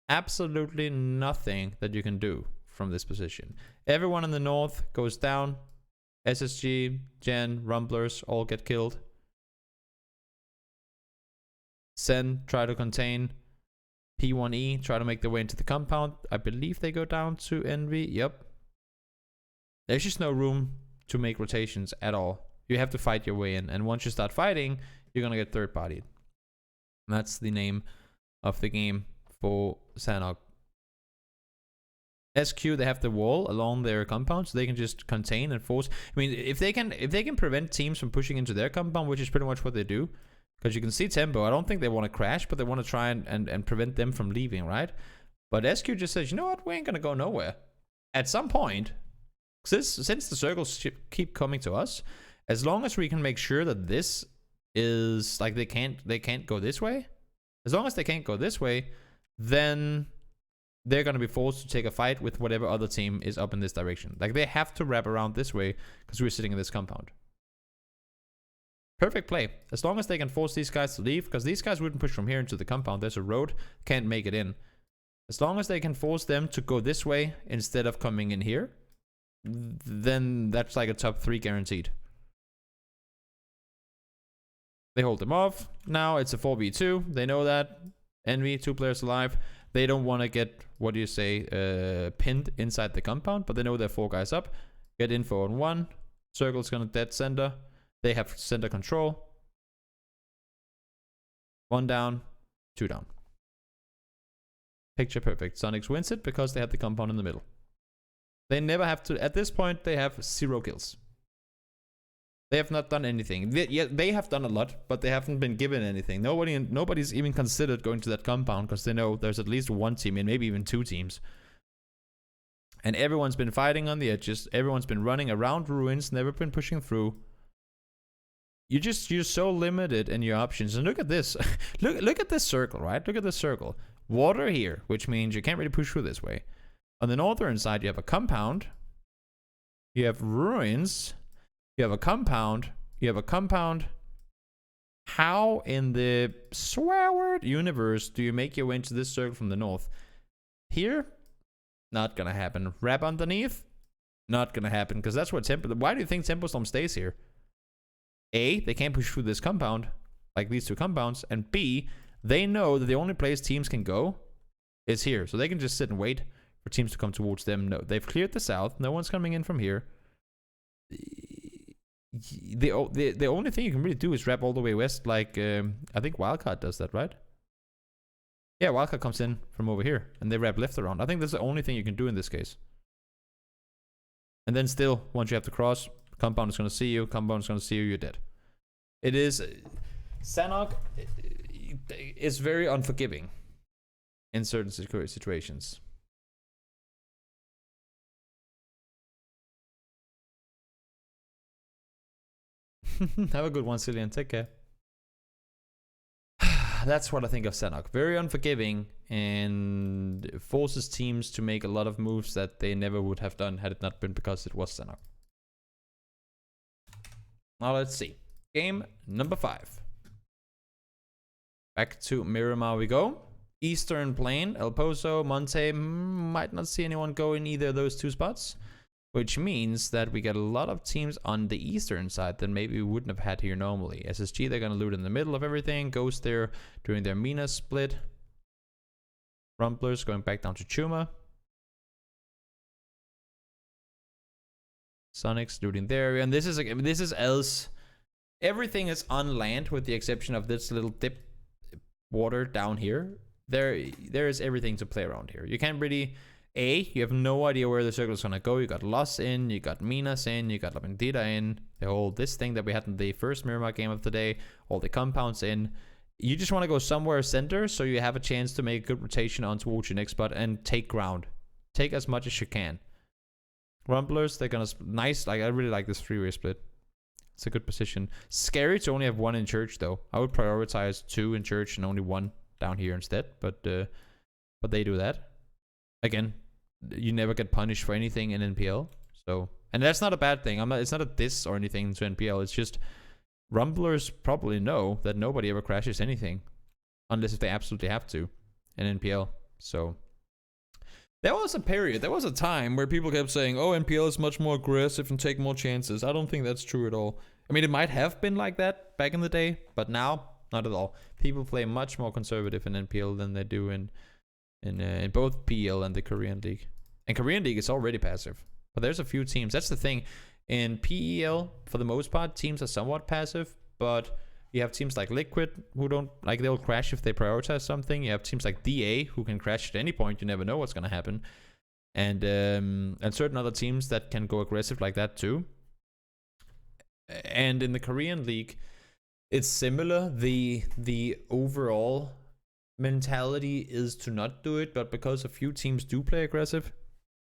Absolutely nothing that you can do from this position. Everyone in the north goes down. SSG, Gen, Rumblers all get killed. Sen try to contain. P1E try to make their way into the compound. I believe they go down to Envy. Yep. There's just no room to make rotations at all. You have to fight your way in. And once you start fighting, you're going to get third partied. That's the name of the game for Sanhok. SQ, they have the wall along their compound, so they can just contain and force. I mean, if they can prevent teams from pushing into their compound, which is pretty much what they do, because you can see Tempo. I don't think they want to crash, but they want to try and prevent them from leaving, right? But SQ just says, you know what, we ain't gonna go nowhere. At some point, since the circles keep coming to us, as long as we can make sure that this is like they can't go this way. As long as they can't go this way, then they're going to be forced to take a fight with whatever other team is up in this direction. Like, they have to wrap around this way because we're sitting in this compound. Perfect play. As long as they can force these guys to leave, because these guys wouldn't push from here into the compound. There's a road, can't make it in. As long as they can force them to go this way instead of coming in here, then that's like a top 3 guaranteed. They hold them off. Now it's a 4v2. They know that. Envy, 2 players alive. They don't want to get, what do you say, pinned inside the compound, but they know they're 4 guys up. Get info on 1. Circle's gonna dead center. They have center control. 1 down, 2 down. Picture perfect. Sonics wins it because they have the compound in the middle. They never have to, at this point, they have 0 kills. They have not done anything. They have done a lot, but they haven't been given anything. Nobody's even considered going to that compound because they know there's at least 1 team and maybe even 2 teams. And everyone's been fighting on the edges. Everyone's been running around ruins, never been pushing through. You're so limited in your options. And look at this. look at this circle, right? Look at this circle. Water here, which means you can't really push through this way. On the northern side, you have a compound. You have ruins. You have a compound. You have a compound. How in the swear word universe do you make your way into this circle from the north? Here? Not gonna happen. Wrap underneath? Not gonna happen, because that's what Tempo... Why do you think Tempo Storm stays here? A, they can't push through this compound, like these 2 compounds. And B, they know that the only place teams can go is here. So they can just sit and wait for teams to come towards them. No, they've cleared the south. No one's coming in from here. The only thing you can really do is wrap all the way west, like I think Wildcard does that, right? Yeah, Wildcard comes in from over here and they wrap left around. I think that's the only thing you can do in this case. And then still, once you have to cross, compound is going to see you, compound is going to see you, you're dead. It is... Sanhok is very unforgiving in certain situations. Have a good one, Cillian. Take care. That's what I think of Sanhok. Very unforgiving and forces teams to make a lot of moves that they never would have done had it not been because it was Sanhok. Now let's see. Game number 5. Back to Miramar we go. Eastern Plain, El Pozo, Monte. Might not see anyone go in either of those 2 spots. Which means that we get a lot of teams on the eastern side that maybe we wouldn't have had here normally. SSG, they're going to loot in the middle of everything. Ghost there during their Mina split. Rumblers going back down to Chuma. Sonics looting there. And this is else. Everything is on land with the exception of this little dip water down here. There is everything to play around here. You can't really... you have no idea where the circle is gonna go. You got Loss in, you got Minas in, you got La Vendita in, this thing that we had in the first Miramar game of the day, all the compounds in. You just want to go somewhere center so you have a chance to make a good rotation on towards your next spot and take ground. Take as much as you can. Rumblers, they're gonna nice. Like I really like this 3-way split. It's a good position. Scary to only have 1 in church though. I would prioritize 2 in church and only 1 down here instead. But they do that. Again, you never get punished for anything in NPL. So, and that's not a bad thing. It's not a diss or anything to NPL. It's just Rumblers probably know that nobody ever crashes anything unless if they absolutely have to in NPL. So there was a time where people kept saying, oh, NPL is much more aggressive and take more chances. I don't think that's true at all. I mean, it might have been like that back in the day, but now, not at all. People play much more conservative in NPL than they do in both PL and the Korean League. And Korean League is already passive. But there's a few teams. That's the thing. In PEL, for the most part, teams are somewhat passive. But you have teams like Liquid who don't, like, they'll crash if they prioritize something. You have teams like DA who can crash at any point. You never know what's going to happen. And certain other teams that can go aggressive like that too. And in the Korean League, it's similar. The overall mentality is to not do it, but because a few teams do play aggressive,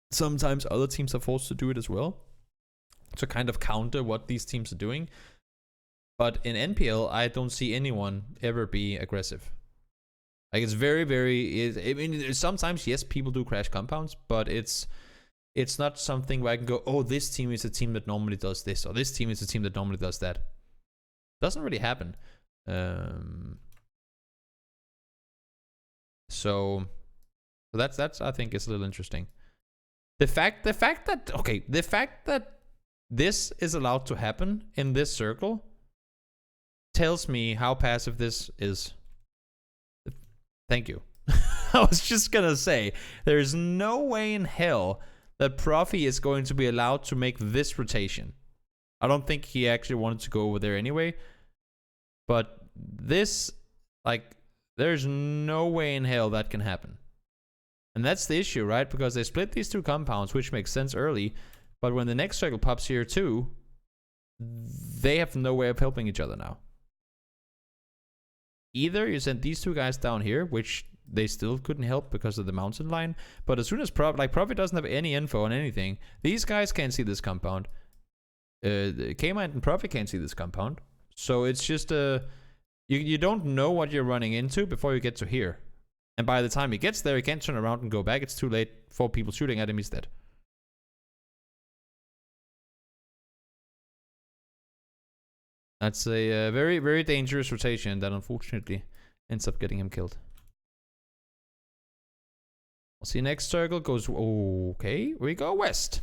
sometimes other teams are forced to do it as well to kind of counter what these teams are doing. But in NPL, I don't see anyone ever be aggressive. Like, it's very, very... I mean, sometimes, yes, people do crash compounds, but it's not something where I can go, oh, this team is a team that normally does this, or this team is a team that normally does that. Doesn't really happen. So that's I think is a little interesting. The fact that this is allowed to happen in this circle tells me how passive this is. Thank you. I was just gonna say, there's no way in hell that Profi is going to be allowed to make this rotation. I don't think he actually wanted to go over there anyway. But this, like, there's no way in hell that can happen. And that's the issue, right? Because they split these 2 compounds, which makes sense early. But when the next circle pops here too, they have no way of helping each other now. Either you send these 2 guys down here, which they still couldn't help because of the mountain line. But as soon as Profi doesn't have any info on anything, these guys can't see this compound. K-Mind and Profi can't see this compound. So it's just you don't know what you're running into before you get to here. And by the time he gets there, he can't turn around and go back. It's too late. 4 people shooting at him, he's dead. That's a very, very dangerous rotation that unfortunately ends up getting him killed. We'll see, next circle goes... Okay, we go west.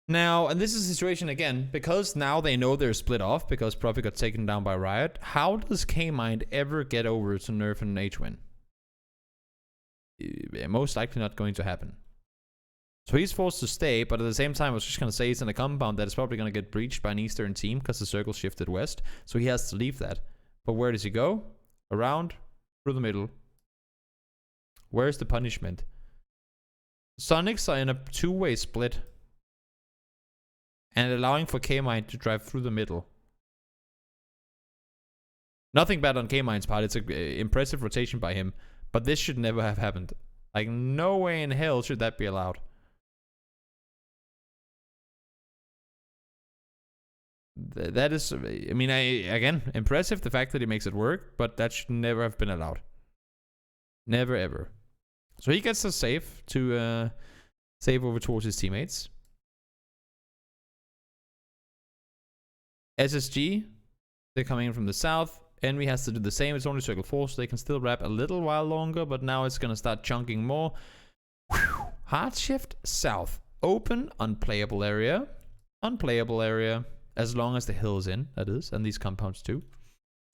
Now, and this is a situation again, because now they know they're split off because Profi got taken down by Riot. How does K-Mind ever get over to nerf an H-Win? Most likely not going to happen. So he's forced to stay, but at the same time, I was just going to say he's in a compound that is probably going to get breached by an Eastern team because the circle shifted west. So he has to leave that. But where does he go? Around, through the middle. Where's the punishment? Sonics are in a 2-way split. And allowing for K-Mind to drive through the middle. Nothing bad on K-Mind's part. It's an impressive rotation by him. But this should never have happened. Like, no way in hell should that be allowed. That is, I mean, again, impressive the fact that he makes it work, but that should never have been allowed. Never ever. So he gets a save to save over towards his teammates. SSG, they're coming in from the south. Envy has to do the same. It's only circle 4, so they can still wrap a little while longer, but now it's going to start chunking more. Whew. Hard shift south. Open, unplayable area. Unplayable area. As long as the hill is in, that is, and these compounds too.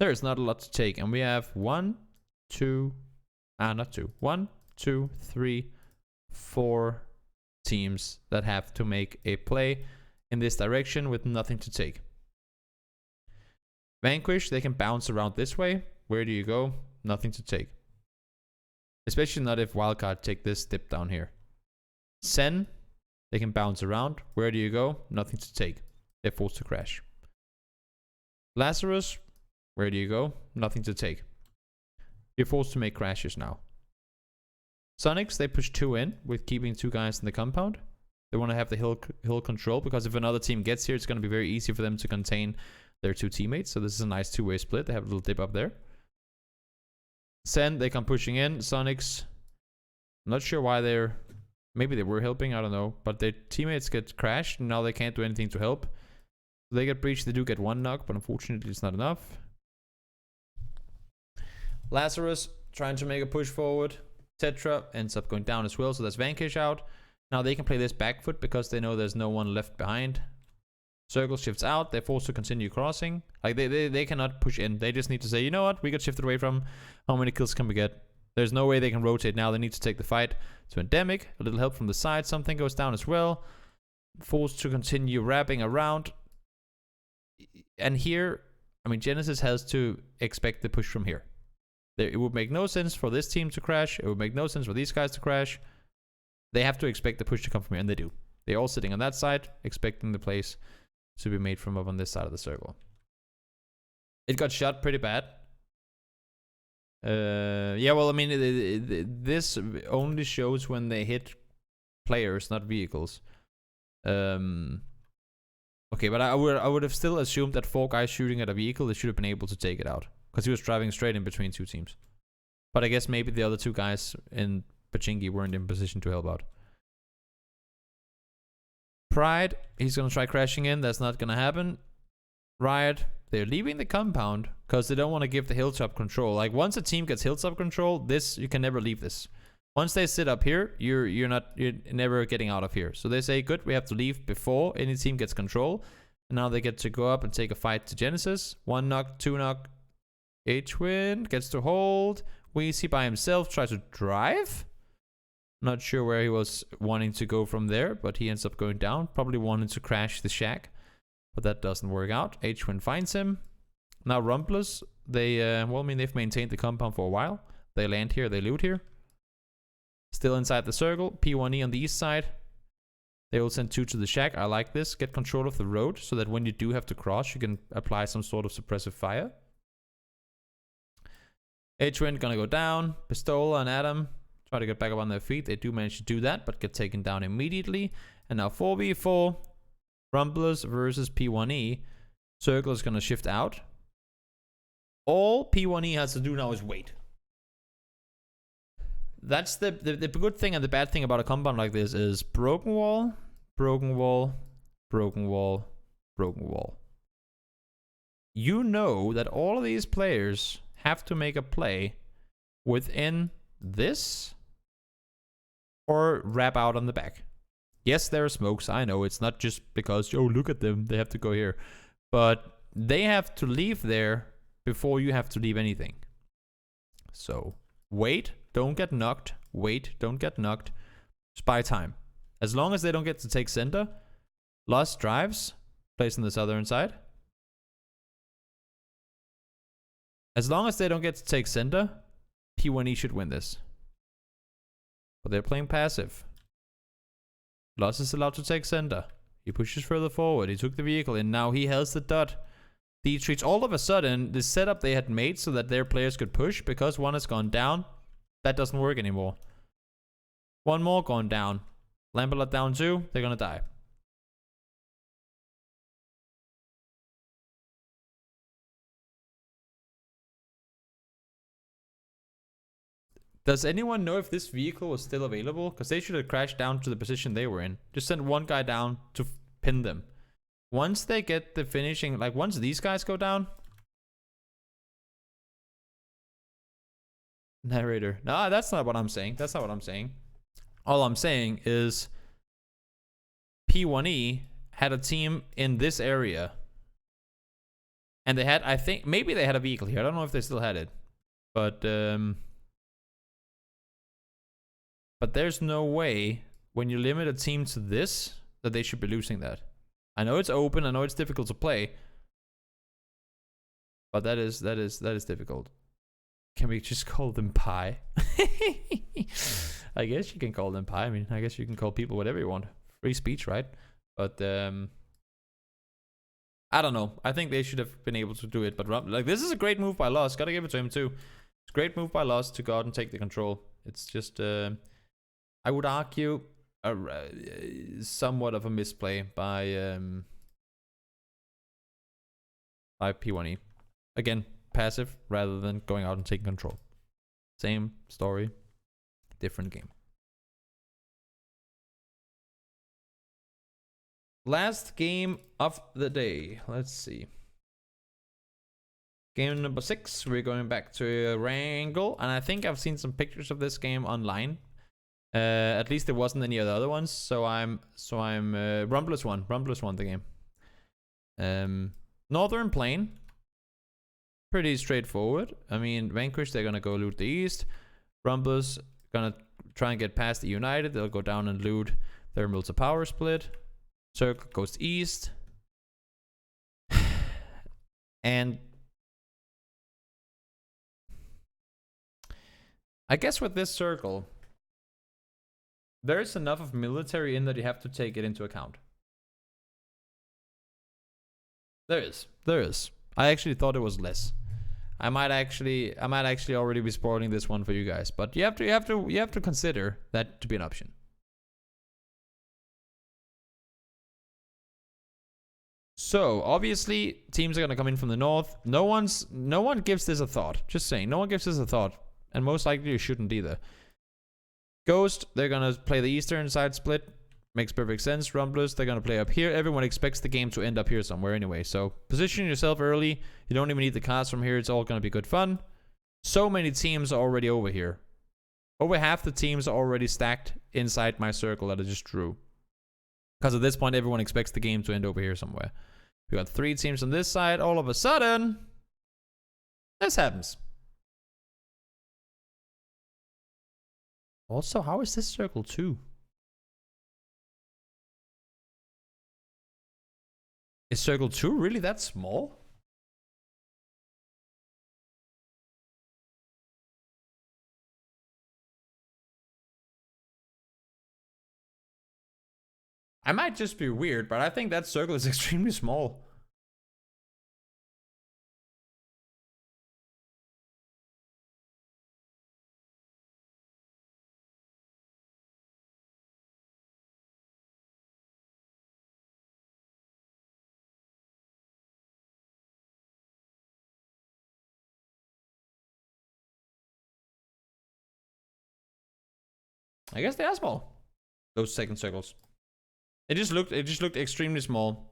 There is not a lot to take, and we have 1, 2, not 2. 1, 2, 3, 4 teams that have to make a play in this direction with nothing to take. Vanquish, they can bounce around this way. Where do you go? Nothing to take. Especially not if Wildcard take this dip down here. Sen, they can bounce around. Where do you go? Nothing to take. They're forced to crash. Lazarus, where do you go? Nothing to take. You're forced to make crashes now. Sonics, they push 2 in with keeping 2 guys in the compound. They want to have the hill control, because if another team gets here, it's going to be very easy for them to contain their 2 teammates. So this is a nice 2-way split. They have a little dip up there. Sen, they come pushing in. Sonics, I'm not sure why they're... Maybe they were helping, I don't know. But their teammates get crashed, and now they can't do anything to help. They get breached, they do get 1 knock, but unfortunately it's not enough. Lazarus trying to make a push forward. Tetra ends up going down as well, so that's Vanquish out. Now they can play this back foot because they know there's no one left behind. Circle shifts out, they're forced to continue crossing. Like they cannot push in, they just need to say, you know what, we got shifted away from, how many kills can we get? There's no way they can rotate now, they need to take the fight to Endemic. A little help from the side, something goes down as well. Forced to continue wrapping around. And here, I mean, Genesis has to expect the push from here. It would make no sense for this team to crash. It would make no sense for these guys to crash. They have to expect the push to come from here, and they do. They're all sitting on that side, expecting the plays to be made from up on this side of the circle. It got shot pretty bad. Yeah, well, I mean, this only shows when they hit players, not vehicles. Okay, but I would have still assumed that 4 guys shooting at a vehicle, they should have been able to take it out. Because he was driving straight in between 2 teams. But I guess maybe the other 2 guys in Pachinki weren't in position to help out. Pride, he's going to try crashing in. That's not going to happen. Riot, they're leaving the compound because they don't want to give the hilltop control. Like, once a team gets hilltop control, this, you can never leave this. Once they sit up here, you're never getting out of here. So they say, good, we have to leave before any team gets control. And now they get to go up and take a fight to Genesis. 1 knock, 2 knock. H-Win gets to hold. Weezy by himself tries to drive. Not sure where he was wanting to go from there, but he ends up going down. Probably wanted to crash the shack, but that doesn't work out. H-Win finds him. Now Rumblers, they, well, I mean, they've maintained the compound for a while. They land here, they loot here. Still inside the circle. P1E on the east side. They will send 2 to the shack. I like this. Get control of the road so that when you do have to cross, you can apply some sort of suppressive fire. H-Win gonna go down. Pistola and Adam try to get back up on their feet. They do manage to do that, but get taken down immediately. And now 4v4. Rumblers versus P1E. Circle is gonna shift out. All P1E has to do now is wait. That's the good thing, and the bad thing about a compound like this is broken wall, broken wall, broken wall, broken wall. You know that all of these players have to make a play within this or wrap out on the back. Yes, there are smokes. I know it's not just because, oh, look at them, they have to go here. But they have to leave there before you have to leave anything. So wait, don't get knocked. Wait, don't get knocked. Spy time. As long as they don't get to take center, Lost drives, placed on the southern side. As long as they don't get to take center, P1E should win this. But they're playing passive. Lost is allowed to take center. He pushes further forward. He took the vehicle and now he has the dot. The treats all of a sudden, the setup they had made so that their players could push, because one has gone down, that doesn't work anymore. One more gone down. Lamberlot down too, they're gonna die. Does anyone know if this vehicle was still available? Because they should have crashed down to the position they were in. Just send one guy down to pin them. Once they get the finishing, like once these guys go down. Narrator. No, that's not what I'm saying. That's not what I'm saying. All I'm saying is P1E had a team in this area. And they had, I think, maybe they had a vehicle here. I don't know if they still had it. But there's no way when you limit a team to this that they should be losing that. I know it's open. I know it's difficult to play. But that is difficult. Can we just call them pie? I guess you can call them pie. I mean, I guess you can call people whatever you want. Free speech, right? But I don't know. I think they should have been able to do it. But like, this is a great move by Lost. Gotta give it to him too. It's a great move by Lost to go out and take the control. It's just, I would argue, somewhat of a misplay by P1E. Again, passive rather than going out and taking control. Same story, different game. Last game of the day. Let's see. Game number 6. We're going back to Erangel, and I think I've seen some pictures of this game online. At least there wasn't any of the other ones, so I'm Rumblers won. Rumblers won the game. Northern Plain. Pretty straightforward. I mean, Vanquish, they're gonna go loot the east. Rumblers gonna try and get past the United. They'll go down and loot their multi-power split. Circle goes east. And I guess with this circle, there's enough of military in that you have to take it into account. There is. I actually thought it was less. I might actually already be spoiling this one for you guys, but you have to consider that to be an option. So obviously teams are gonna come in from the north. No one gives this a thought. Just saying, no one gives this a thought, and most likely you shouldn't either. Ghost, they're gonna play the eastern side split. Makes perfect sense. Rumblers, they're gonna play up here. Everyone expects the game to end up here somewhere anyway. So position yourself early. You don't even need the cars from here. It's all gonna be good fun. So many teams are already over here. Over half the teams are already stacked inside my circle that I just drew. Because at this point, everyone expects the game to end over here somewhere. We got 3 teams on this side. All of a sudden, this happens. Also, how is this circle 2? Is circle 2 really that small? I might just be weird, but I think that circle is extremely small. I guess they are small. Those second circles. It just looked extremely small.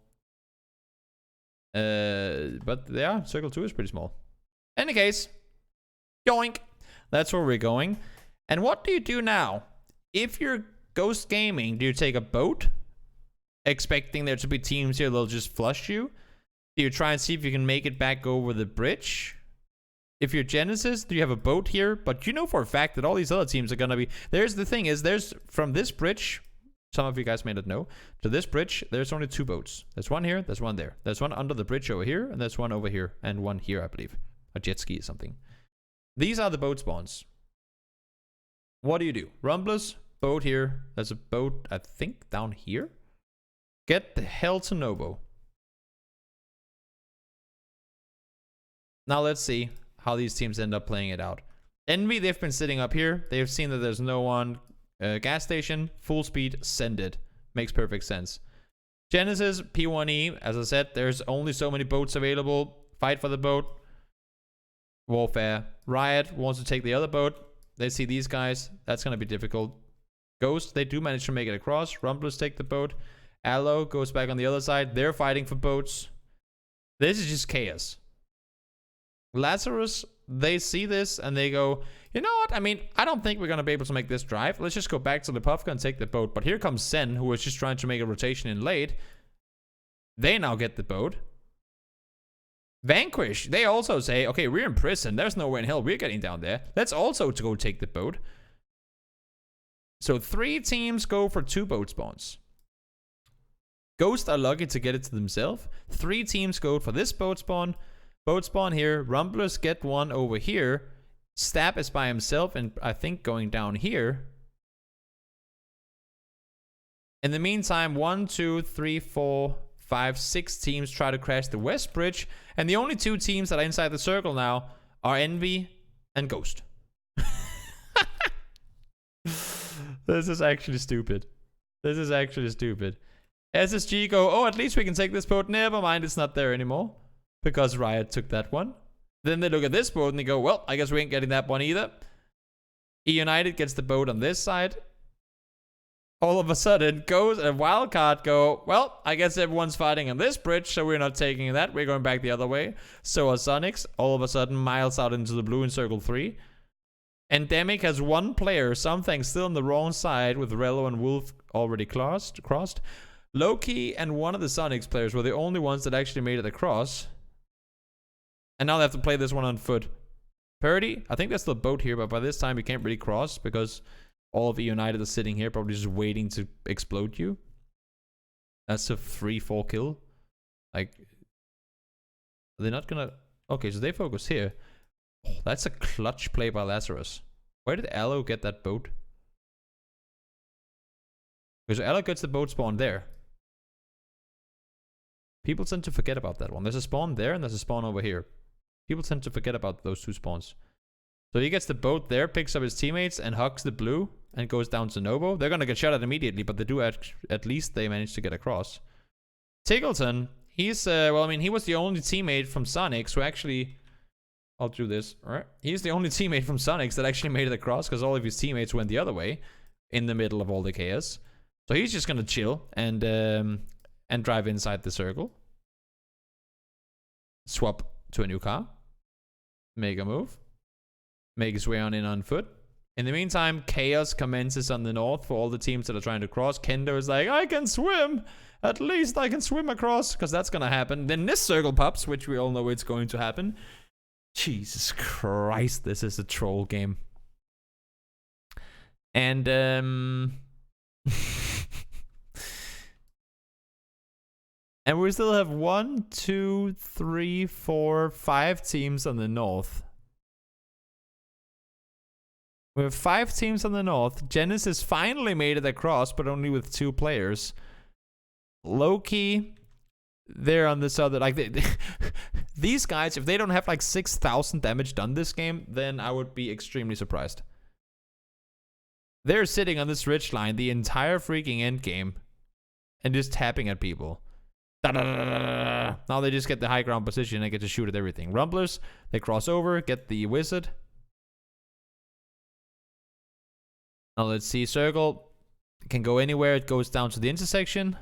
But yeah, circle 2 is pretty small. Any case, yoink. That's where we're going. And what do you do now? If you're Ghost Gaming, do you take a boat? Expecting there to be teams here, they'll just flush you? Do you try and see if you can make it back over the bridge? If you're Genesis, do you have a boat here? But you know for a fact that all these other teams are gonna be... There's the thing is, there's from this bridge... Some of you guys may not know. To this bridge, there's only 2 boats. There's one here, there's one there. There's one under the bridge over here, and there's one over here, and one here, I believe. A jet ski or something. These are the boat spawns. What do you do? Rumblers, boat here. There's a boat, I think, down here. Get the hell to Nobo. Now let's see how these teams end up playing it out. Envy, they've been sitting up here. They've seen that there's no one... gas station, full speed, send it. Makes perfect sense. Genesis, P1E, as I said, there's only so many boats available. Fight for the boat. Warfare. Riot wants to take the other boat. They see these guys. That's going to be difficult. Ghost, they do manage to make it across. Rumblers take the boat. Aloe goes back on the other side. They're fighting for boats. This is just chaos. Lazarus, they see this and they go, you know what? I mean, I don't think we're going to be able to make this drive. Let's just go back to Lipovka and take the boat. But here comes Sen, who was just trying to make a rotation in late. They now get the boat. Vanquish, they also say, okay, we're in prison. There's nowhere in hell. We're getting down there. Let's also go take the boat. So 3 teams go for 2 boat spawns. Ghost are lucky to get it to themselves. 3 teams go for this boat spawn. Boat spawn here. Rumblers get one over here. Stab is by himself and I think going down here. In the meantime, 1, 2, 3, 4, 5, 6 teams try to crash the west bridge. And the only 2 teams that are inside the circle now are Envy and Ghost. This is actually stupid. This is actually stupid. SSG go, oh, at least we can take this boat. Never mind, it's not there anymore. Because Riot took that one. Then they look at this boat and they go, well, I guess we ain't getting that one either. E United gets the boat on this side. All of a sudden, Goes and Wildcard go, well, I guess everyone's fighting on this bridge, so we're not taking that. We're going back the other way. So are Sonics. All of a sudden, Miles out into the blue in circle 3. Endemic has 1 player, something still on the wrong side, with Rello and Wolf already crossed. Loki and one of the Sonics players were the only ones that actually made it across. And now they have to play this one on foot. Purdy, I think that's the boat here, but by this time you can't really cross because all of E United are sitting here probably just waiting to explode you. That's a 3-4 kill. Like, they're not gonna... Okay, so they focus here. Oh, that's a clutch play by Lazarus. Where did Aloe get that boat? Because Aloe gets the boat spawn there. People tend to forget about that one. There's a spawn there and there's a spawn over here. People tend to forget about those 2 spawns. So he gets the boat there, picks up his teammates, and hugs the blue, and goes down to Novo. They're going to get shot at immediately, but they do at least they manage to get across. Tiggleton, he's, well, I mean, he was the only teammate from Sonics who actually... I'll do this, alright? He's the only teammate from Sonics that actually made it across, because all of his teammates went the other way, in the middle of all the chaos. So he's just going to chill, and drive inside the circle. Swap to a new car. Make a move. Make his way on in on foot. In the meantime, chaos commences on the north for all the teams that are trying to cross. Kendo is like, I can swim! At least I can swim across, because that's gonna happen. Then this circle pops, which we all know it's going to happen. Jesus Christ, this is a troll game. And, and we still have 1, 2, 3, 4, 5 teams on the north. We have 5 teams on the north. Genesis finally made it across, but only with 2 players. Loki, they're on this other... Like, these guys, if they don't have like 6,000 damage done this game, then I would be extremely surprised. They're sitting on this ridge line the entire freaking end game and just tapping at people. Now they just get the high ground position and get to shoot at everything. Rumblers, they cross over, get the wizard. Now let's see, circle can go anywhere. It goes down to the intersection.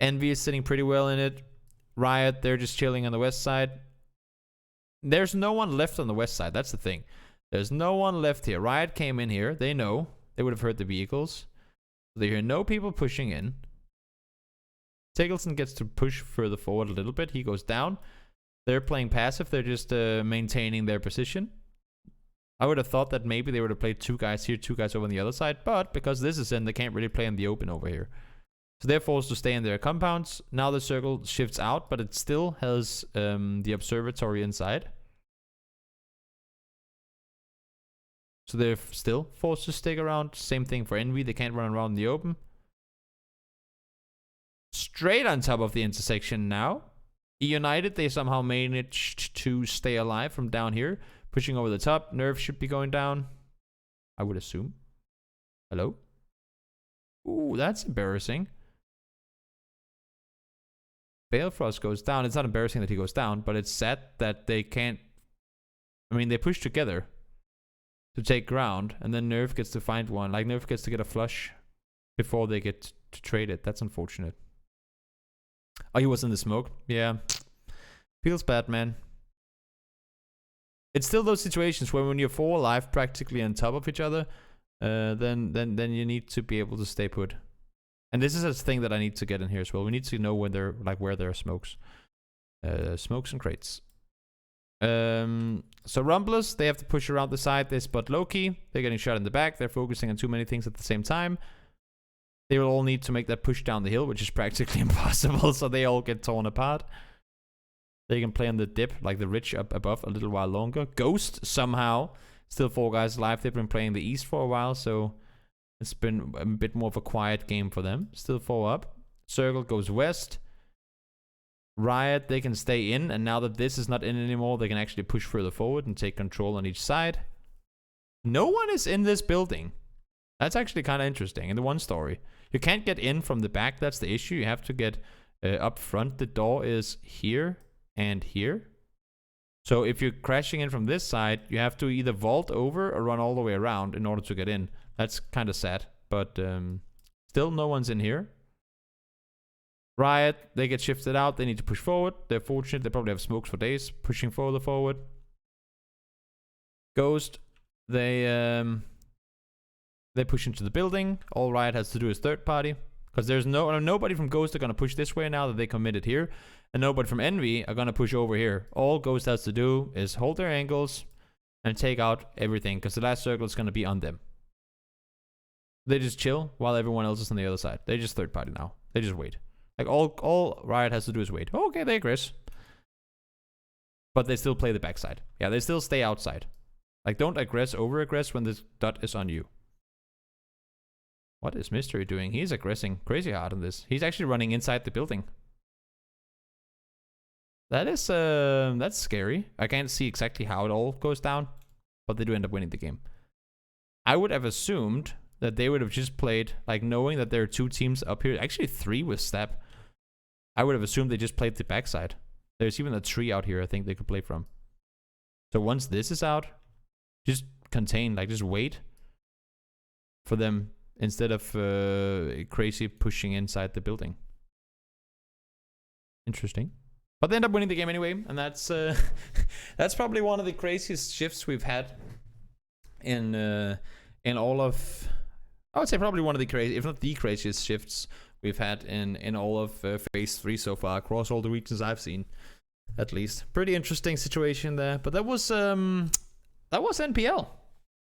Envy is sitting pretty well in it. Riot, they're just chilling on the west side. There's no one left on the west side. That's the thing. There's no one left here. Riot came in here. They know. They would have heard the vehicles. They hear no people pushing in. Tiggleton gets to push further forward a little bit. He goes down. They're playing passive. They're just maintaining their position. I would have thought that maybe they would have played 2 guys here, 2 guys over on the other side. But because this is in, they can't really play in the open over here. So they're forced to stay in their compounds. Now the circle shifts out, but it still has the observatory inside. So they're still forced to stick around. Same thing for Envy. They can't run around in the open. Straight on top of the intersection now. E United, they somehow managed to stay alive from down here. Pushing over the top. Nerve should be going down, I would assume. Hello? Ooh, that's embarrassing. Balefrost goes down. It's not embarrassing that he goes down, but it's sad that they can't... I mean, they push together. to take ground, and then Nerf gets to find one. Like, Nerf gets to get a flush before they get to trade it. That's unfortunate. Oh, he was in the smoke. Yeah. Feels bad, man. It's still those situations where when you're 4 alive practically on top of each other, then you need to be able to stay put. And this is a thing that I need to get in here as well. We need to know when they're, like, where there are smokes. Smokes and crates. So Rumblers, they have to push around the side. They spot Loki. They're getting shot in the back. They're focusing on too many things at the same time. They will all need to make that push down the hill, which is practically impossible. So they all get torn apart. They can play on the dip, like the ridge up above, a little while longer. Ghost, somehow. Still 4 guys alive. They've been playing the east for a while, so it's been a bit more of a quiet game for them. Still 4 up. Circle goes west. Riot, they can stay in, and now that this is not in anymore, they can actually push further forward and take control on each side. No one is in this building. That's actually kind of interesting in the one story. You can't get in from the back, that's the issue. You have to get up front. The door is here and here. So if you're crashing in from this side, you have to either vault over or run all the way around in order to get in. That's kind of sad, but still no one's in here. Riot, they get shifted out. They need to push forward. They're fortunate. They probably have smokes for days. Pushing further forward. Ghost, they push into the building. All Riot has to do is third party. Because there's nobody from Ghost are going to push this way now that they committed here. And nobody from Envy are going to push over here. All Ghost has to do is hold their angles and take out everything. Because the last circle is going to be on them. They just chill while everyone else is on the other side. They just third party now. They just wait. Like, all Riot has to do is wait. Oh, okay, they aggress. But they still play the backside. Yeah, they still stay outside. Like, don't aggress, over-aggress when the dot is on you. What is Mystery doing? He's aggressing crazy hard on this. He's actually running inside the building. That is, that's scary. I can't see exactly how it all goes down. But they do end up winning the game. I would have assumed that they would have just played, like, knowing that there are 2 teams up here. Actually, 3 with Stab. I would have assumed they just played the backside. There's even a tree out here I think they could play from. So once this is out, just contain, like, just wait for them instead of crazy pushing inside the building. Interesting. But they end up winning the game anyway, and that's that's probably one of the craziest shifts we've had in all of... I would say probably one of the crazy, if not the craziest shifts we've had in all of phase 3 so far, across all the regions I've seen, at least. Pretty interesting situation there. But that was NPL.